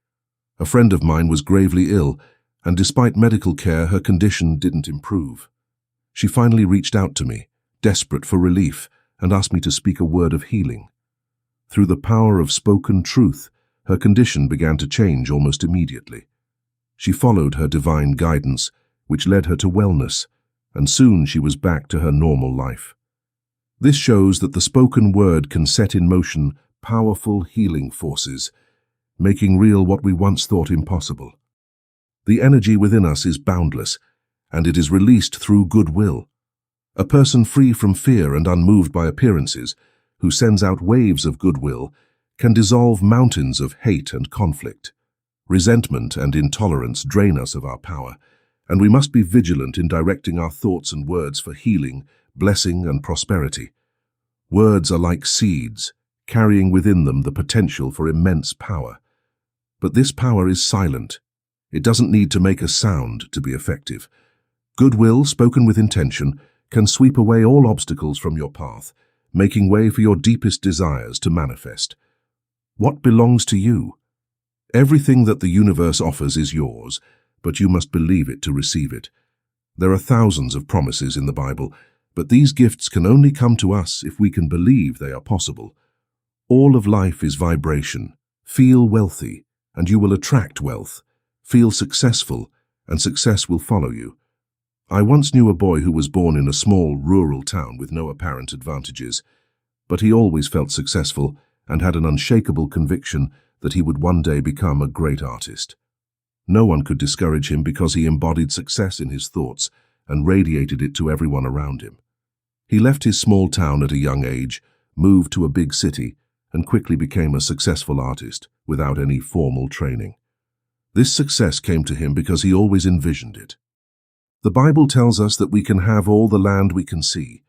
A friend of mine was gravely ill, and despite medical care, her condition didn't improve. She finally reached out to me, desperate for relief, and asked me to speak a word of healing. Through the power of spoken truth, her condition began to change almost immediately. She followed her divine guidance, which led her to wellness, and soon she was back to her normal life. This shows that the spoken word can set in motion powerful healing forces, making real what we once thought impossible. The energy within us is boundless, and it is released through goodwill. A person free from fear and unmoved by appearances, who sends out waves of goodwill, can dissolve mountains of hate and conflict. Resentment and intolerance drain us of our power, and we must be vigilant in directing our thoughts and words for healing, blessing, and prosperity. Words are like seeds, carrying within them the potential for immense power. But this power is silent. It doesn't need to make a sound to be effective. Goodwill, spoken with intention, can sweep away all obstacles from your path, making way for your deepest desires to manifest. What belongs to you? Everything that the universe offers is yours, but you must believe it to receive it. There are thousands of promises in the Bible, but these gifts can only come to us if we can believe they are possible. All of life is vibration. Feel wealthy, and you will attract wealth. Feel successful, and success will follow you. I once knew a boy who was born in a small, rural town with no apparent advantages, but he always felt successful and had an unshakable conviction that he would one day become a great artist. No one could discourage him because he embodied success in his thoughts and radiated it to everyone around him. He left his small town at a young age, moved to a big city, and quickly became a successful artist without any formal training. This success came to him because he always envisioned it. The Bible tells us that we can have all the land we can see.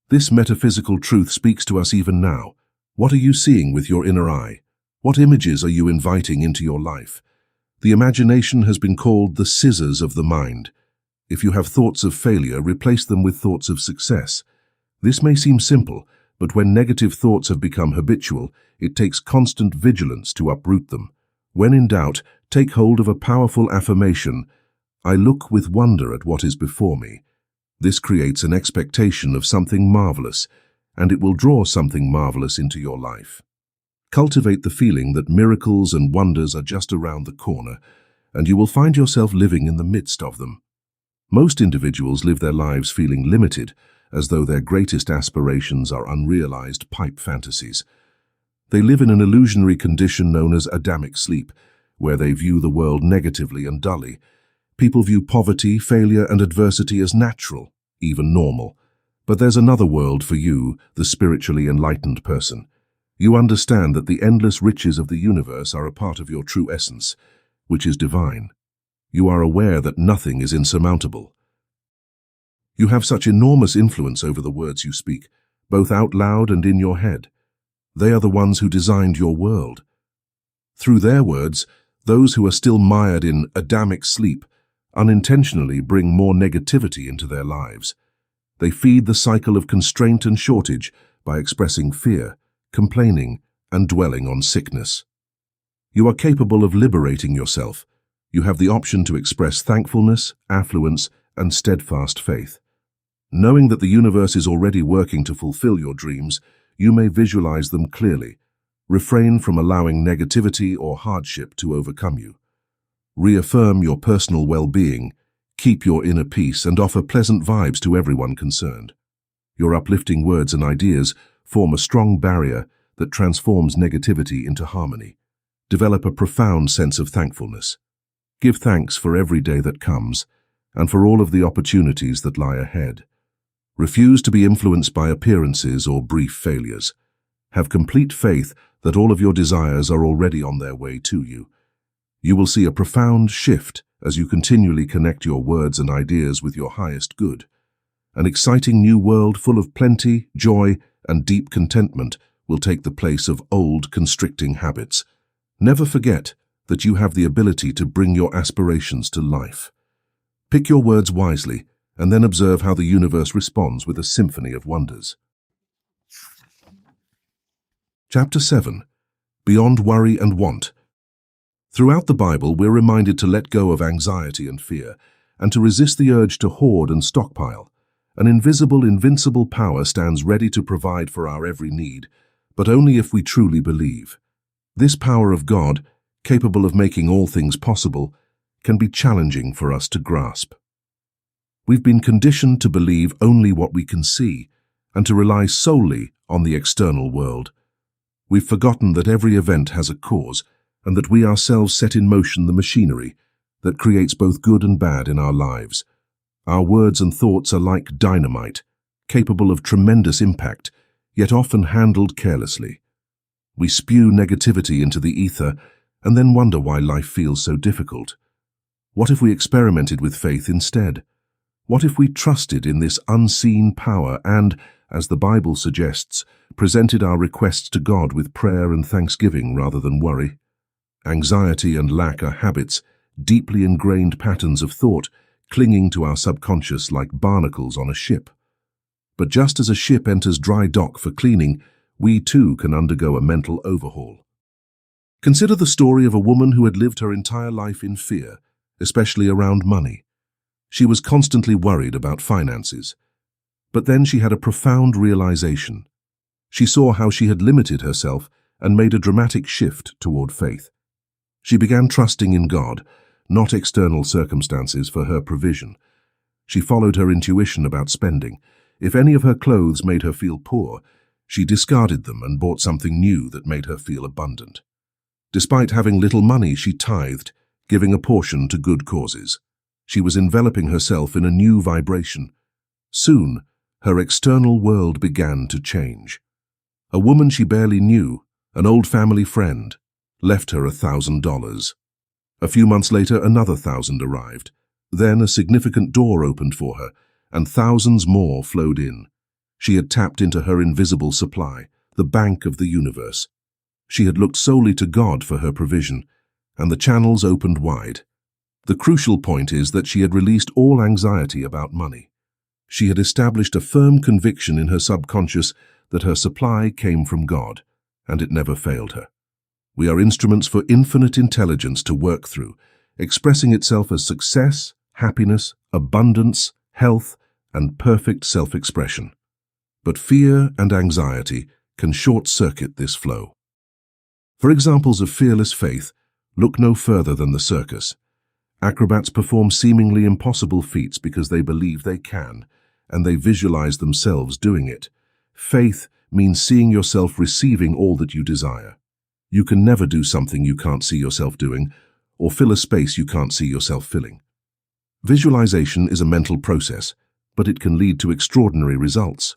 This metaphysical truth speaks to us even now. What are you seeing with your inner eye? What images are you inviting into your life? The imagination has been called the scissors of the mind. If you have thoughts of failure, replace them with thoughts of success. This may seem simple, but when negative thoughts have become habitual, it takes constant vigilance to uproot them. When in doubt, take hold of a powerful affirmation. I look with wonder at what is before me. This creates an expectation of something marvelous, and it will draw something marvelous into your life. Cultivate the feeling that miracles and wonders are just around the corner, and you will find yourself living in the midst of them. Most individuals live their lives feeling limited, as though their greatest aspirations are unrealized pipe fantasies. They live in an illusionary condition known as Adamic sleep, where they view the world negatively and dully. People view poverty, failure, and adversity as natural, even normal. But there's another world for you, the spiritually enlightened person. You understand that the endless riches of the universe are a part of your true essence, which is divine. You are aware that nothing is insurmountable. You have such enormous influence over the words you speak, both out loud and in your head. They are the ones who designed your world. Through their words, those who are still mired in Adamic sleep unintentionally bring more negativity into their lives. They feed the cycle of constraint and shortage by expressing fear, complaining, and dwelling on sickness. You are capable of liberating yourself. You have the option to express thankfulness, affluence, and steadfast faith. Knowing that the universe is already working to fulfill your dreams, you may visualize them clearly. Refrain from allowing negativity or hardship to overcome you. Reaffirm your personal well-being, keep your inner peace, and offer pleasant vibes to everyone concerned. Your uplifting words and ideas form a strong barrier that transforms negativity into harmony. Develop a profound sense of thankfulness. Give thanks for every day that comes, and for all of the opportunities that lie ahead. Refuse to be influenced by appearances or brief failures. Have complete faith that all of your desires are already on their way to you. You will see a profound shift as you continually connect your words and ideas with your highest good. An exciting new world full of plenty, joy, and deep contentment will take the place of old, constricting habits. Never forget that you have the ability to bring your aspirations to life. Pick your words wisely, and then observe how the universe responds with a symphony of wonders. Chapter 7. Beyond Worry and Want. Throughout the Bible, we're reminded to let go of anxiety and fear, and to resist the urge to hoard and stockpile. An invisible, invincible power stands ready to provide for our every need, but only if we truly believe. This power of God, capable of making all things possible, can be challenging for us to grasp. We've been conditioned to believe only what we can see, and to rely solely on the external world. We've forgotten that every event has a cause, and that we ourselves set in motion the machinery that creates both good and bad in our lives. Our words and thoughts are like dynamite, capable of tremendous impact, yet often handled carelessly. We spew negativity into the ether and then wonder why life feels so difficult. What if we experimented with faith instead? What if we trusted in this unseen power and, as the Bible suggests, presented our requests to God with prayer and thanksgiving rather than worry? Anxiety and lack are habits, deeply ingrained patterns of thought, clinging to our subconscious like barnacles on a ship. But just as a ship enters dry dock for cleaning, we too can undergo a mental overhaul. Consider the story of a woman who had lived her entire life in fear, especially around money. She was constantly worried about finances. But then she had a profound realization. She saw how she had limited herself and made a dramatic shift toward faith. She began trusting in God, not external circumstances, for her provision. She followed her intuition about spending. If any of her clothes made her feel poor, she discarded them and bought something new that made her feel abundant. Despite having little money, she tithed, giving a portion to good causes. She was enveloping herself in a new vibration. Soon, her external world began to change. A woman she barely knew, an old family friend, left her $1,000. A few months later, another 1,000 arrived. Then a significant door opened for her, and thousands more flowed in. She had tapped into her invisible supply, the bank of the universe. She had looked solely to God for her provision, and the channels opened wide. The crucial point is that she had released all anxiety about money. She had established a firm conviction in her subconscious that her supply came from God, and it never failed her. We are instruments for infinite intelligence to work through, expressing itself as success, happiness, abundance, health, and perfect self-expression. But fear and anxiety can short-circuit this flow. For examples of fearless faith, look no further than the circus. Acrobats perform seemingly impossible feats because they believe they can, and they visualize themselves doing it. Faith means seeing yourself receiving all that you desire. You can never do something you can't see yourself doing, or fill a space you can't see yourself filling. Visualization is a mental process, but it can lead to extraordinary results.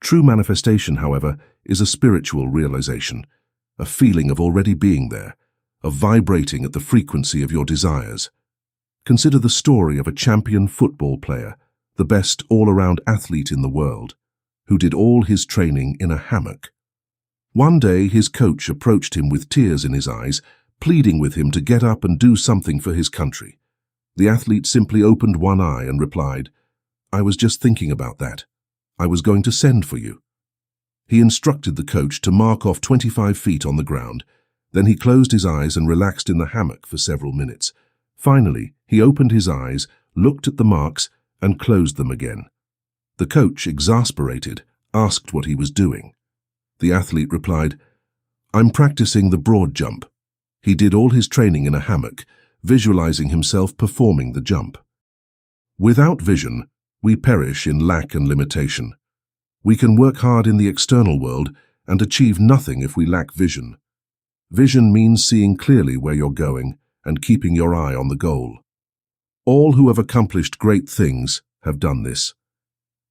True manifestation, however, is a spiritual realization, a feeling of already being there, of vibrating at the frequency of your desires. Consider the story of a champion football player, the best all-around athlete in the world, who did all his training in a hammock. One day, his coach approached him with tears in his eyes, pleading with him to get up and do something for his country. The athlete simply opened one eye and replied, "I was just thinking about that. I was going to send for you." He instructed the coach to mark off 25 feet on the ground. Then he closed his eyes and relaxed in the hammock for several minutes. Finally, he opened his eyes, looked at the marks, and closed them again. The coach, exasperated, asked what he was doing. The athlete replied, "I'm practicing the broad jump." He did all his training in a hammock, visualizing himself performing the jump. Without vision, we perish in lack and limitation. We can work hard in the external world and achieve nothing if we lack vision. Vision means seeing clearly where you're going and keeping your eye on the goal. All who have accomplished great things have done this.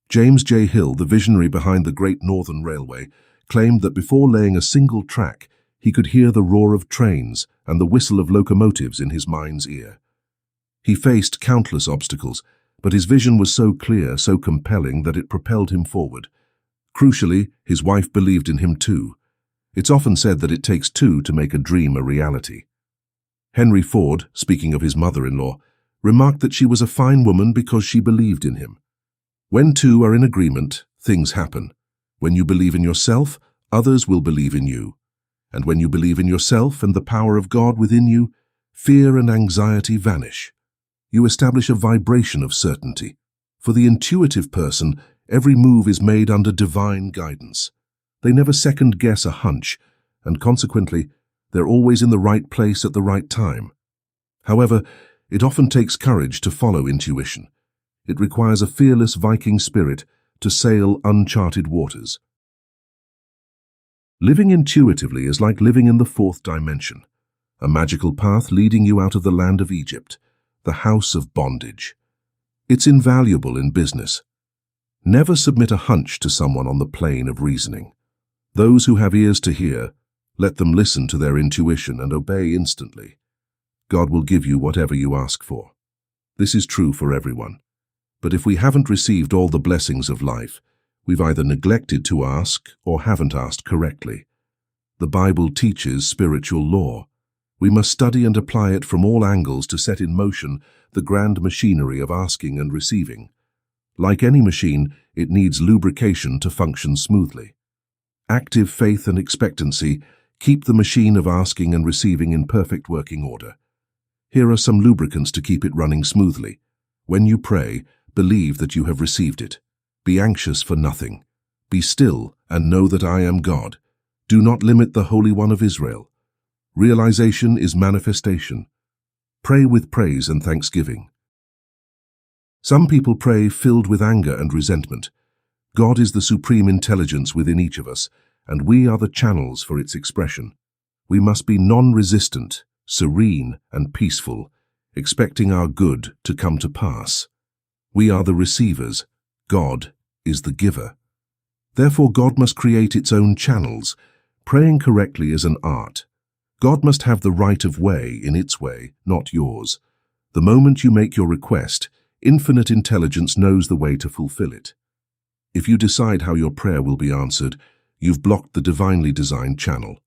James J. Hill, the visionary behind the Great Northern Railway, claimed that before laying a single track, he could hear the roar of trains and the whistle of locomotives in his mind's ear. He faced countless obstacles, but his vision was so clear, so compelling, that it propelled him forward. Crucially, his wife believed in him too. It's often said that it takes two to make a dream a reality. Henry Ford, speaking of his mother-in-law, remarked that she was a fine woman because she believed in him. When two are in agreement, things happen. When you believe in yourself, others will believe in you. And when you believe in yourself and the power of God within you, fear and anxiety vanish. You establish a vibration of certainty. For the intuitive person, every move is made under divine guidance. They never second-guess a hunch, and consequently, they're always in the right place at the right time. However, it often takes courage to follow intuition. It requires a fearless Viking spirit to sail uncharted waters. Living intuitively is like living in the fourth dimension, a magical path leading you out of the land of Egypt, the house of bondage. It's invaluable in business. Never submit a hunch to someone on the plane of reasoning. Those who have ears to hear, let them listen to their intuition and obey instantly. God will give you whatever you ask for. This is true for everyone. But if we haven't received all the blessings of life, we've either neglected to ask or haven't asked correctly. The Bible teaches spiritual law. We must study and apply it from all angles to set in motion the grand machinery of asking and receiving. Like any machine, it needs lubrication to function smoothly. Active faith and expectancy keep the machine of asking and receiving in perfect working order. Here are some lubricants to keep it running smoothly. When you pray, believe that you have received it. Be anxious for nothing. Be still and know that I am God. Do not limit the Holy One of Israel. Realization is manifestation. Pray with praise and thanksgiving. Some people pray filled with anger and resentment. God is the supreme intelligence within each of us, and we are the channels for its expression. We must be non-resistant, serene, and peaceful, expecting our good to come to pass. We are the receivers. God is the giver. Therefore, God must create its own channels. Praying correctly is an art. God must have the right of way in its way, not yours. The moment you make your request, infinite intelligence knows the way to fulfill it. If you decide how your prayer will be answered, you've blocked the divinely designed channel.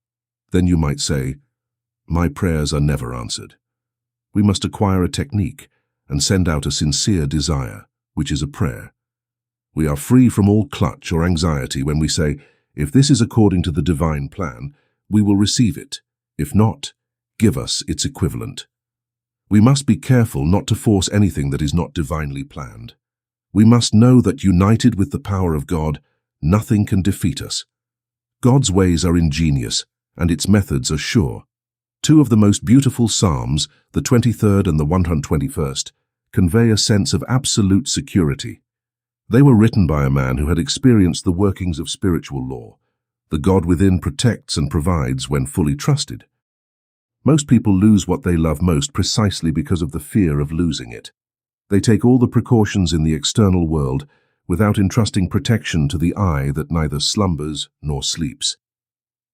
Then you might say, "My prayers are never answered." We must acquire a technique and send out a sincere desire, which is a prayer. We are free from all clutch or anxiety when we say, "If this is according to the divine plan, we will receive it. If not, give us its equivalent." We must be careful not to force anything that is not divinely planned. We must know that united with the power of God, nothing can defeat us. God's ways are ingenious, and its methods are sure. Two of the most beautiful psalms, the 23rd and the 121st, convey a sense of absolute security. They were written by a man who had experienced the workings of spiritual law. The God within protects and provides when fully trusted. Most people lose what they love most precisely because of the fear of losing it. They take all the precautions in the external world without entrusting protection to the eye that neither slumbers nor sleeps.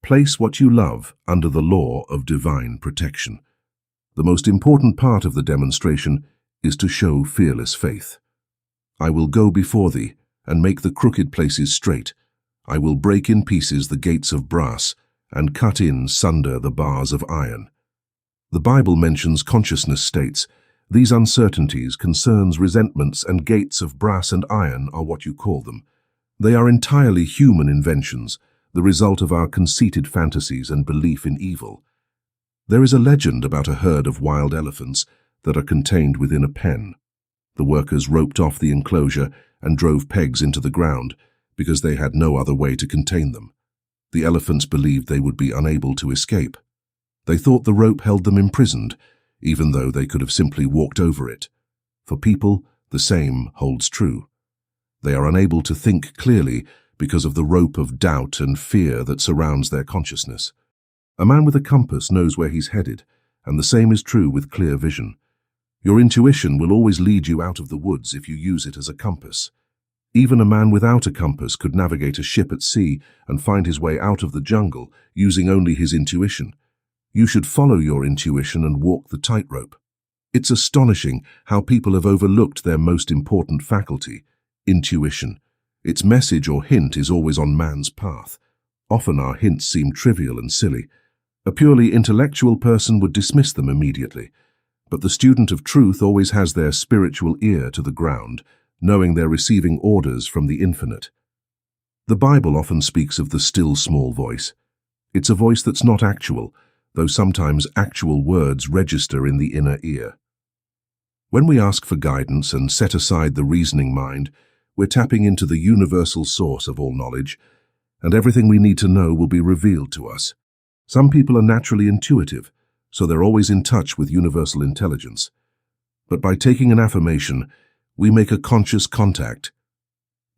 Place what you love under the law of divine protection. The most important part of the demonstration is to show fearless faith. I will go before thee and make the crooked places straight. I will break in pieces the gates of brass and cut in sunder the bars of iron. The Bible mentions consciousness states, "These uncertainties, concerns, resentments, and gates of brass and iron are what you call them. They are entirely human inventions, the result of our conceited fantasies and belief in evil." There is a legend about a herd of wild elephants that are contained within a pen. The workers roped off the enclosure and drove pegs into the ground because they had no other way to contain them. The elephants believed they would be unable to escape. They thought the rope held them imprisoned, even though they could have simply walked over it. For people, the same holds true. They are unable to think clearly because of the rope of doubt and fear that surrounds their consciousness. A man with a compass knows where he's headed, and the same is true with clear vision. Your intuition will always lead you out of the woods if you use it as a compass. Even a man without a compass could navigate a ship at sea and find his way out of the jungle using only his intuition. You should follow your intuition and walk the tightrope. It's astonishing how people have overlooked their most important faculty, intuition. Its message or hint is always on man's path. Often our hints seem trivial and silly. A purely intellectual person would dismiss them immediately. But the student of truth always has their spiritual ear to the ground, knowing they're receiving orders from the infinite. The Bible often speaks of the still small voice. It's a voice that's not actual, though sometimes actual words register in the inner ear. When we ask for guidance and set aside the reasoning mind, we're tapping into the universal source of all knowledge, and everything we need to know will be revealed to us. Some people are naturally intuitive, so they're always in touch with universal intelligence. But by taking an affirmation, we make a conscious contact.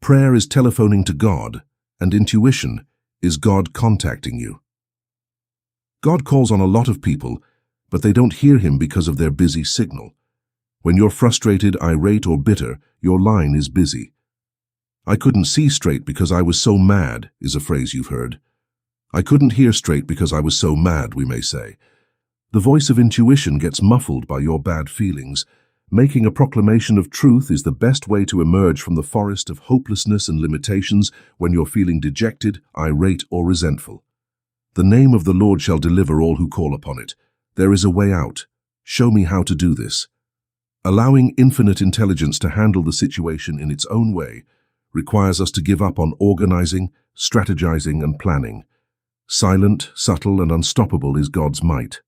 Prayer is telephoning to God, and intuition is God contacting you. God calls on a lot of people, but they don't hear him because of their busy signal. When you're frustrated, irate, or bitter, your line is busy. "I couldn't see straight because I was so mad" is a phrase you've heard. "I couldn't hear straight because I was so mad," we may say. The voice of intuition gets muffled by your bad feelings. Making a proclamation of truth is the best way to emerge from the forest of hopelessness and limitations when you're feeling dejected, irate, or resentful. The name of the Lord shall deliver all who call upon it. There is a way out. Show me how to do this. Allowing infinite intelligence to handle the situation in its own way requires us to give up on organizing, strategizing, and planning. Silent, subtle, and unstoppable is God's might.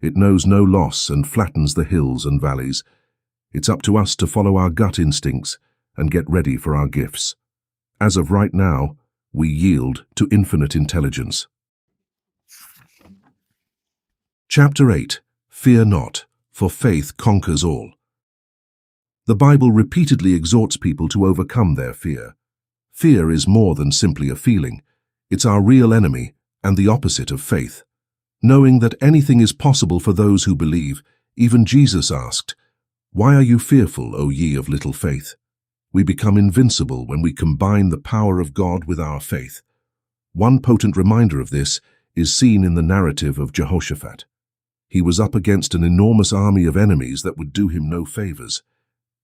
It knows no loss and flattens the hills and valleys. It's up to us to follow our gut instincts and get ready for our gifts. As of right now, we yield to infinite intelligence. Chapter 8. Fear not, for faith conquers all. The Bible repeatedly exhorts people to overcome their fear. Fear is more than simply a feeling. It's our real enemy and the opposite of faith. Knowing that anything is possible for those who believe, even Jesus asked, "Why are you fearful, O ye of little faith?" We become invincible when we combine the power of God with our faith. One potent reminder of this is seen in the narrative of Jehoshaphat. He was up against an enormous army of enemies that would do him no favors.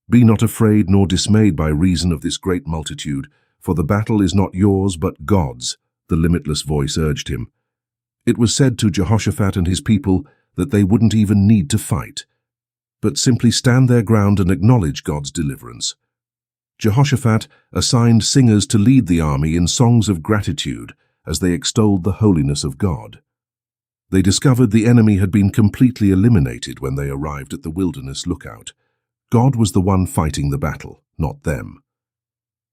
"Be not afraid nor dismayed by reason of this great multitude, for the battle is not yours but God's," the limitless voice urged him. It was said to Jehoshaphat and his people that they wouldn't even need to fight, but simply stand their ground and acknowledge God's deliverance. Jehoshaphat assigned singers to lead the army in songs of gratitude as they extolled the holiness of God. They discovered the enemy had been completely eliminated when they arrived at the wilderness lookout. God was the one fighting the battle, not them.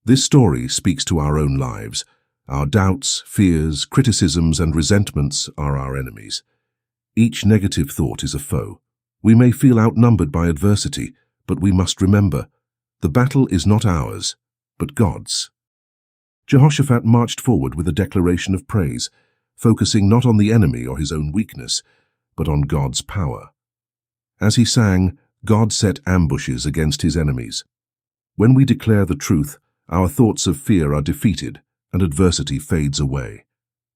This story speaks to our own lives. Our doubts, fears, criticisms, and resentments are our enemies. Each negative thought is a foe. We may feel outnumbered by adversity, but we must remember, the battle is not ours, but God's. Jehoshaphat marched forward with a declaration of praise, focusing not on the enemy or his own weakness, but on God's power. As he sang, God set ambushes against his enemies. When we declare the truth, our thoughts of fear are defeated and adversity fades away.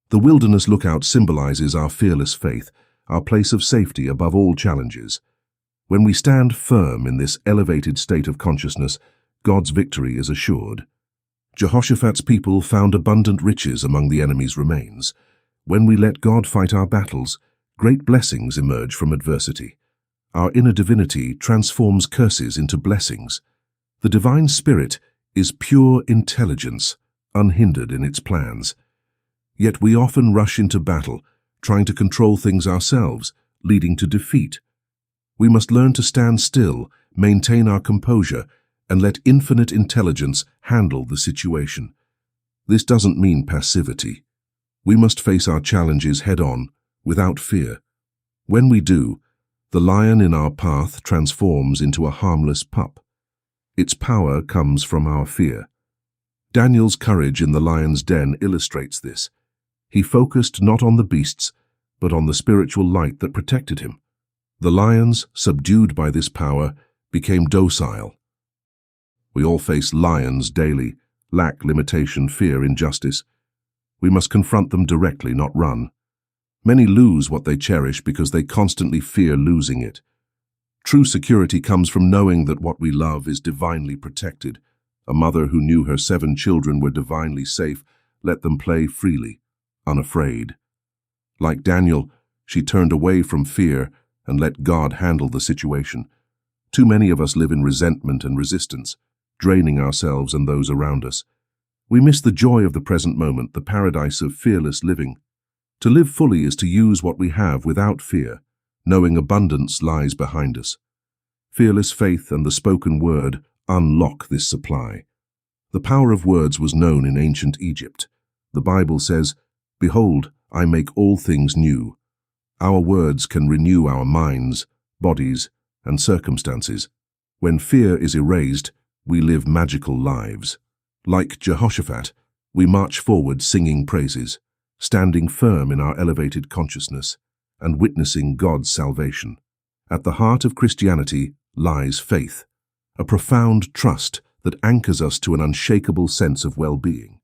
The wilderness lookout symbolizes our fearless faith, our place of safety above all challenges. When we stand firm in this elevated state of consciousness, God's victory is assured. Jehoshaphat's people found abundant riches among the enemy's remains. When we let God fight our battles, great blessings emerge from adversity. Our inner divinity transforms curses into blessings. The divine spirit is pure intelligence, unhindered in its plans. Yet we often rush into battle, trying to control things ourselves, leading to defeat. We must learn to stand still, maintain our composure, and let infinite intelligence handle the situation. This doesn't mean passivity. We must face our challenges head-on, without fear. When we do, the lion in our path transforms into a harmless pup. Its power comes from our fear. Daniel's courage in the lion's den illustrates this. He focused not on the beasts, but on the spiritual light that protected him. The lions, subdued by this power, became docile. We all face lions daily, lack, limitation, fear, injustice. We must confront them directly, not run. Many lose what they cherish because they constantly fear losing it. True security comes from knowing that what we love is divinely protected. A mother who knew her 7 children were divinely safe let them play freely, unafraid. Like Daniel, she turned away from fear and let God handle the situation. Too many of us live in resentment and resistance, draining ourselves and those around us. We miss the joy of the present moment, the paradise of fearless living. To live fully is to use what we have without fear, knowing abundance lies behind us. Fearless faith and the spoken word unlock this supply. The power of words was known in ancient Egypt. The Bible says, "Behold, I make all things new." Our words can renew our minds, bodies, and circumstances. When fear is erased, we live magical lives. Like Jehoshaphat, we march forward singing praises, standing firm in our elevated consciousness, and witnessing God's salvation. At the heart of Christianity lies faith, a profound trust that anchors us to an unshakable sense of well-being.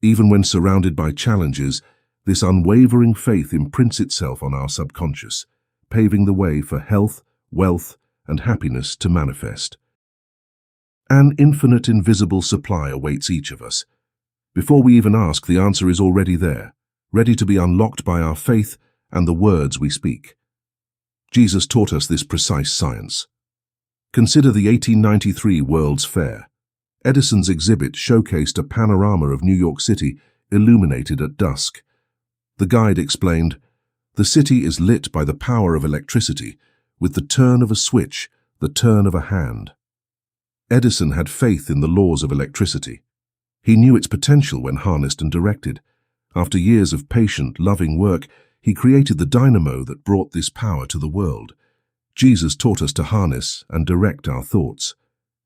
Even when surrounded by challenges, this unwavering faith imprints itself on our subconscious, paving the way for health, wealth, and happiness to manifest. An infinite invisible supply awaits each of us. Before we even ask, the answer is already there, ready to be unlocked by our faith and the words we speak. Jesus taught us this precise science. Consider the 1893 World's Fair. Edison's exhibit showcased a panorama of New York City illuminated at dusk. The guide explained, "The city is lit by the power of electricity, with the turn of a switch, the turn of a hand." Edison had faith in the laws of electricity. He knew its potential when harnessed and directed. After years of patient, loving work, he created the dynamo that brought this power to the world. Jesus taught us to harness and direct our thoughts.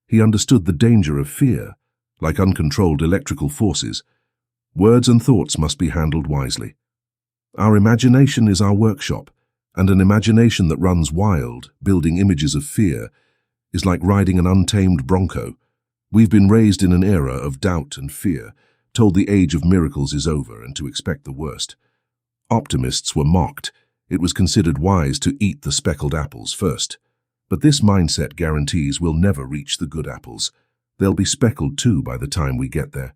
He understood the danger of fear, like uncontrolled electrical forces. Words and thoughts must be handled wisely. Our imagination is our workshop, and an imagination that runs wild, building images of fear, is like riding an untamed bronco. We've been raised in an era of doubt and fear, told the age of miracles is over and to expect the worst. Optimists were mocked. It was considered wise to eat the speckled apples first. But this mindset guarantees we'll never reach the good apples. They'll be speckled too by the time we get there.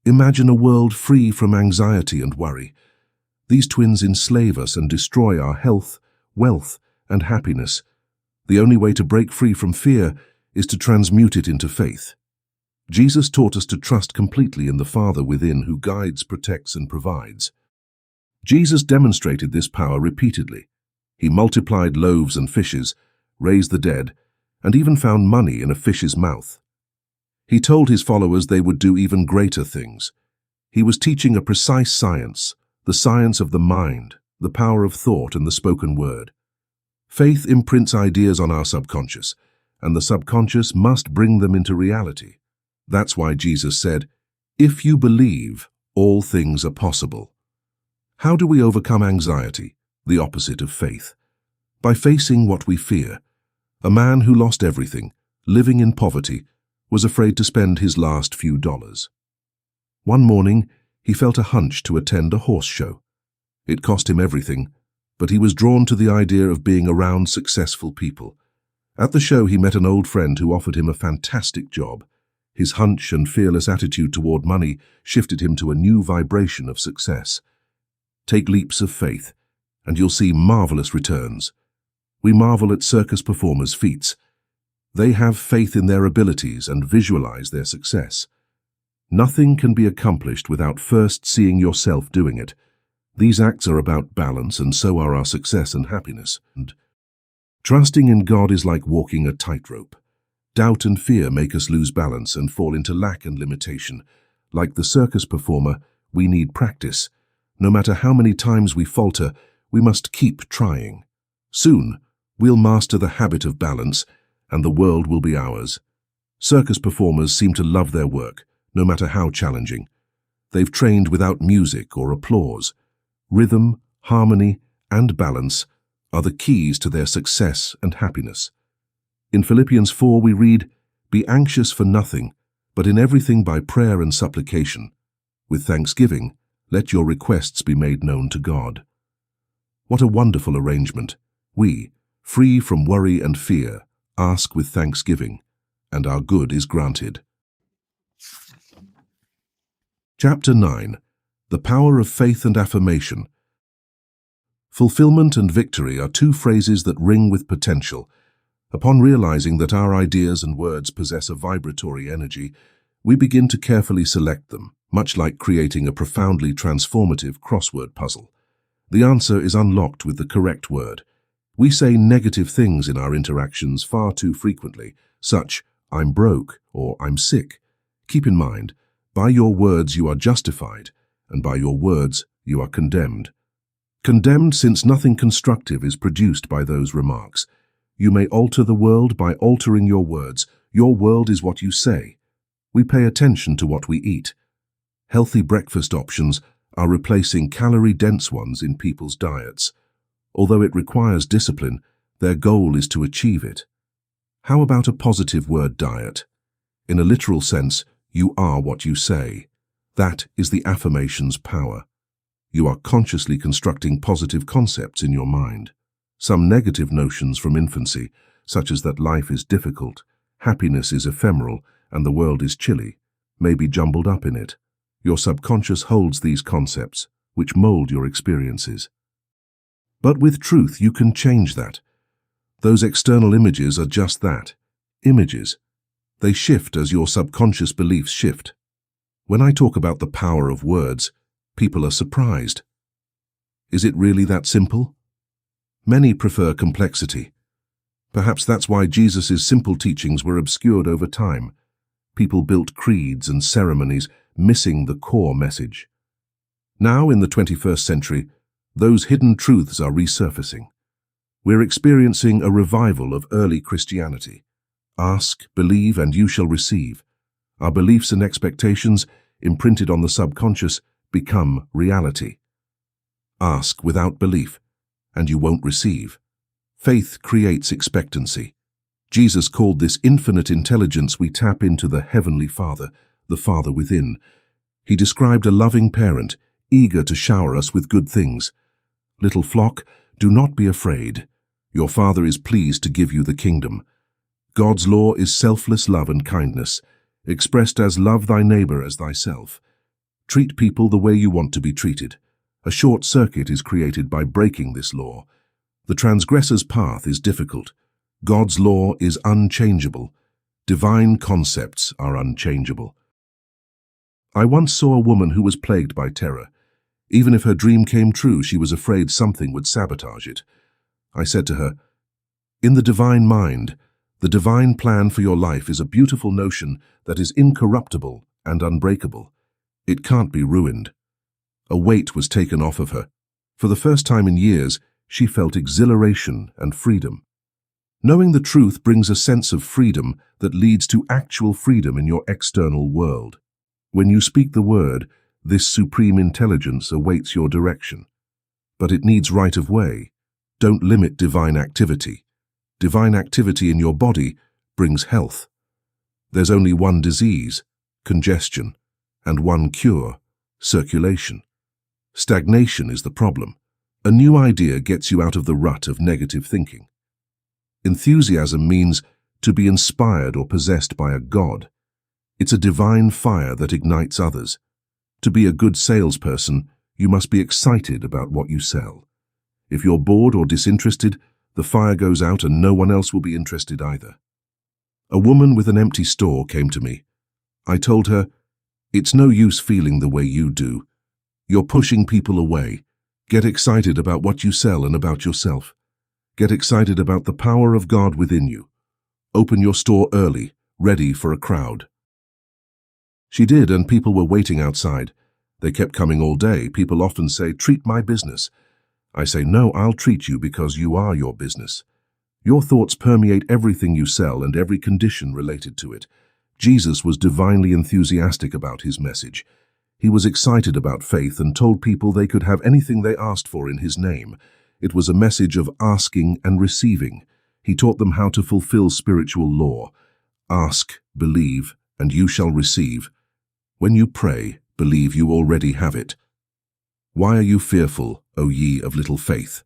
Imagine a world free from anxiety and worry. These twins enslave us and destroy our health, wealth, and happiness. The only way to break free from fear is to transmute it into faith. Jesus taught us to trust completely in the Father within who guides, protects, and provides. Jesus demonstrated this power repeatedly. He multiplied loaves and fishes, raised the dead, and even found money in a fish's mouth. He told his followers they would do even greater things. He was teaching a precise science, the science of the mind, the power of thought, and the spoken word. Faith imprints ideas on our subconscious, and the subconscious must bring them into reality. That's why Jesus said, "If you believe, all things are possible." How do we overcome anxiety, the opposite of faith? By facing what we fear. A man who lost everything, living in poverty, was afraid to spend his last few dollars. One morning, he felt a hunch to attend a horse show. It cost him everything, but he was drawn to the idea of being around successful people. At the show, he met an old friend who offered him a fantastic job. His hunch and fearless attitude toward money shifted him to a new vibration of success. Take leaps of faith, and you'll see marvelous returns. We marvel at circus performers' feats. They have faith in their abilities and visualize their success. Nothing can be accomplished without first seeing yourself doing it. These acts are about balance, and so are our success and happiness. And trusting in God is like walking a tightrope. Doubt and fear make us lose balance and fall into lack and limitation. Like the circus performer, we need practice. No matter how many times we falter, we must keep trying. Soon, we'll master the habit of balance, and the world will be ours. Circus performers seem to love their work, no matter how challenging. They've trained without music or applause. Rhythm, harmony, and balance are the keys to their success and happiness. In Philippians 4 we read, "Be anxious for nothing, but in everything by prayer and supplication. With thanksgiving, let your requests be made known to God." What a wonderful arrangement. We, free from worry and fear, ask with thanksgiving, and our good is granted. Chapter 9. The Power of Faith and Affirmation. Fulfillment and victory are two phrases that ring with potential. Upon realizing that our ideas and words possess a vibratory energy, we begin to carefully select them, much like creating a profoundly transformative crossword puzzle. The answer is unlocked with the correct word. We say negative things in our interactions far too frequently, such, "I'm broke," or "I'm sick." Keep in mind, by your words you are justified, and by your words you are condemned. Condemned since nothing constructive is produced by those remarks. You may alter the world by altering your words. Your world is what you say. We pay attention to what we eat. Healthy breakfast options are replacing calorie-dense ones in people's diets. Although it requires discipline, their goal is to achieve it. How about a positive word diet? In a literal sense, you are what you say. That is the affirmation's power. You are consciously constructing positive concepts in your mind. Some negative notions from infancy, such as that life is difficult, happiness is ephemeral, and the world is chilly, may be jumbled up in it. Your subconscious holds these concepts, which mold your experiences. But with truth, you can change that. Those external images are just that, Images. They shift as your subconscious beliefs shift. When I talk about the power of words, people are surprised. Is it really that simple? Many prefer complexity. Perhaps that's why Jesus' simple teachings were obscured over time. People built creeds and ceremonies, missing the core message. Now, in the 21st century, those hidden truths are resurfacing. We're experiencing a revival of early Christianity. Ask, believe, and you shall receive. Our beliefs and expectations, imprinted on the subconscious, become reality. Ask without belief, and you won't receive. Faith creates expectancy. Jesus called this infinite intelligence we tap into the Heavenly Father, the Father within. He described a loving parent, eager to shower us with good things. Little flock, do not be afraid. Your Father is pleased to give you the kingdom. God's law is selfless love and kindness, expressed as love thy neighbor as thyself. Treat people the way you want to be treated. A short circuit is created by breaking this law. The transgressor's path is difficult. God's law is unchangeable. Divine concepts are unchangeable. I once saw a woman who was plagued by terror. Even if her dream came true, she was afraid something would sabotage it. I said to her, "In the divine mind, the divine plan for your life is a beautiful notion that is incorruptible and unbreakable. It can't be ruined." A weight was taken off of her. For the first time in years, she felt exhilaration and freedom. Knowing the truth brings a sense of freedom that leads to actual freedom in your external world. When you speak the word, this supreme intelligence awaits your direction. But it needs right of way. Don't limit divine activity. Divine activity in your body brings health. There's only one disease, congestion, and one cure, circulation. Stagnation is the problem. A new idea gets you out of the rut of negative thinking. Enthusiasm means to be inspired or possessed by a god. It's a divine fire that ignites others. To be a good salesperson, you must be excited about what you sell. If you're bored or disinterested, the fire goes out and no one else will be interested either. A woman with an empty store came to me. I told her, "It's no use feeling the way you do. You're pushing people away. Get excited about what you sell and about yourself. Get excited about the power of God within you. Open your store early, ready for a crowd." She did, and people were waiting outside. They kept coming all day. People often say, "Treat my business." I say, "No, I'll treat you because you are your business." Your thoughts permeate everything you sell and every condition related to it. Jesus was divinely enthusiastic about his message. He was excited about faith and told people they could have anything they asked for in his name. It was a message of asking and receiving. He taught them how to fulfill spiritual law. Ask, believe, and you shall receive. When you pray, believe you already have it. Why are you fearful, O ye of little faith?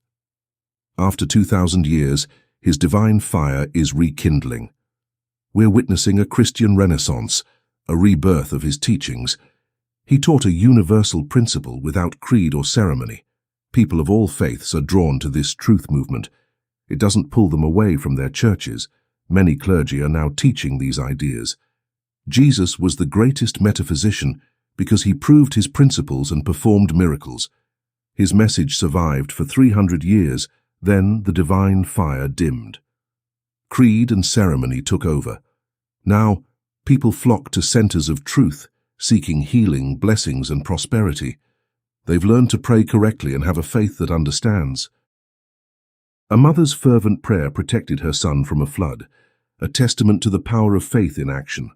After 2,000 years, his divine fire is rekindling. We're witnessing a Christian renaissance, a rebirth of his teachings. He taught a universal principle without creed or ceremony. People of all faiths are drawn to this truth movement. It doesn't pull them away from their churches. Many clergy are now teaching these ideas. Jesus was the greatest metaphysician because he proved his principles and performed miracles. His message survived for 300 years, then the divine fire dimmed. Creed and ceremony took over. Now, people flock to centers of truth, seeking healing, blessings, and prosperity. They've learned to pray correctly and have a faith that understands. A mother's fervent prayer protected her son from a flood, a testament to the power of faith in action.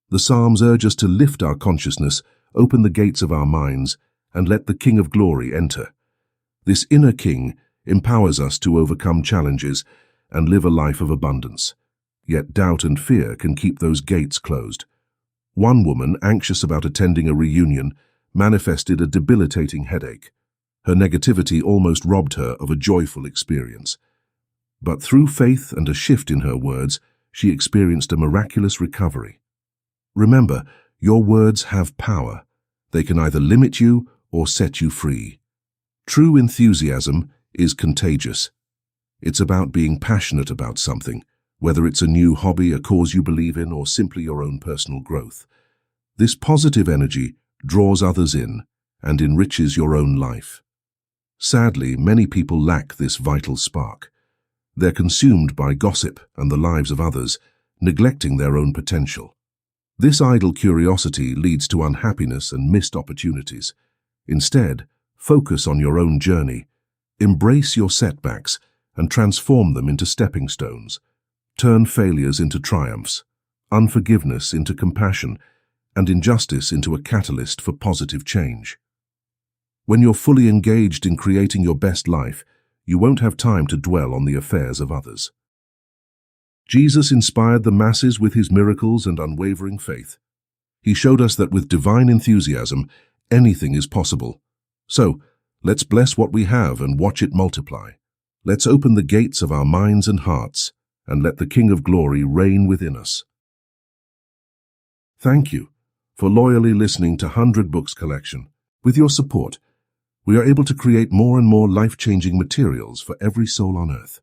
The Psalms urge us to lift our consciousness, open the gates of our minds, and let the King of Glory enter. This inner King empowers us to overcome challenges and live a life of abundance. Yet doubt and fear can keep those gates closed. One woman, anxious about attending a reunion, manifested a debilitating headache. Her negativity almost robbed her of a joyful experience. But through faith and a shift in her words, she experienced a miraculous recovery. Remember, your words have power. They can either limit you or set you free. True enthusiasm is contagious. It's about being passionate about something, whether it's a new hobby, a cause you believe in, or simply your own personal growth. This positive energy draws others in and enriches your own life. Sadly, many people lack this vital spark. They're consumed by gossip and the lives of others, neglecting their own potential. This idle curiosity leads to unhappiness and missed opportunities. Instead, focus on your own journey. Embrace your setbacks and transform them into stepping stones. Turn failures into triumphs, unforgiveness into compassion, and injustice into a catalyst for positive change. When you're fully engaged in creating your best life, you won't have time to dwell on the affairs of others. Jesus inspired the masses with his miracles and unwavering faith. He showed us that with divine enthusiasm, anything is possible. So, let's bless what we have and watch it multiply. Let's open the gates of our minds and hearts and let the King of Glory reign within us. Thank you for loyally listening to 100 Books Collection. With your support, we are able to create more and more life-changing materials for every soul on earth.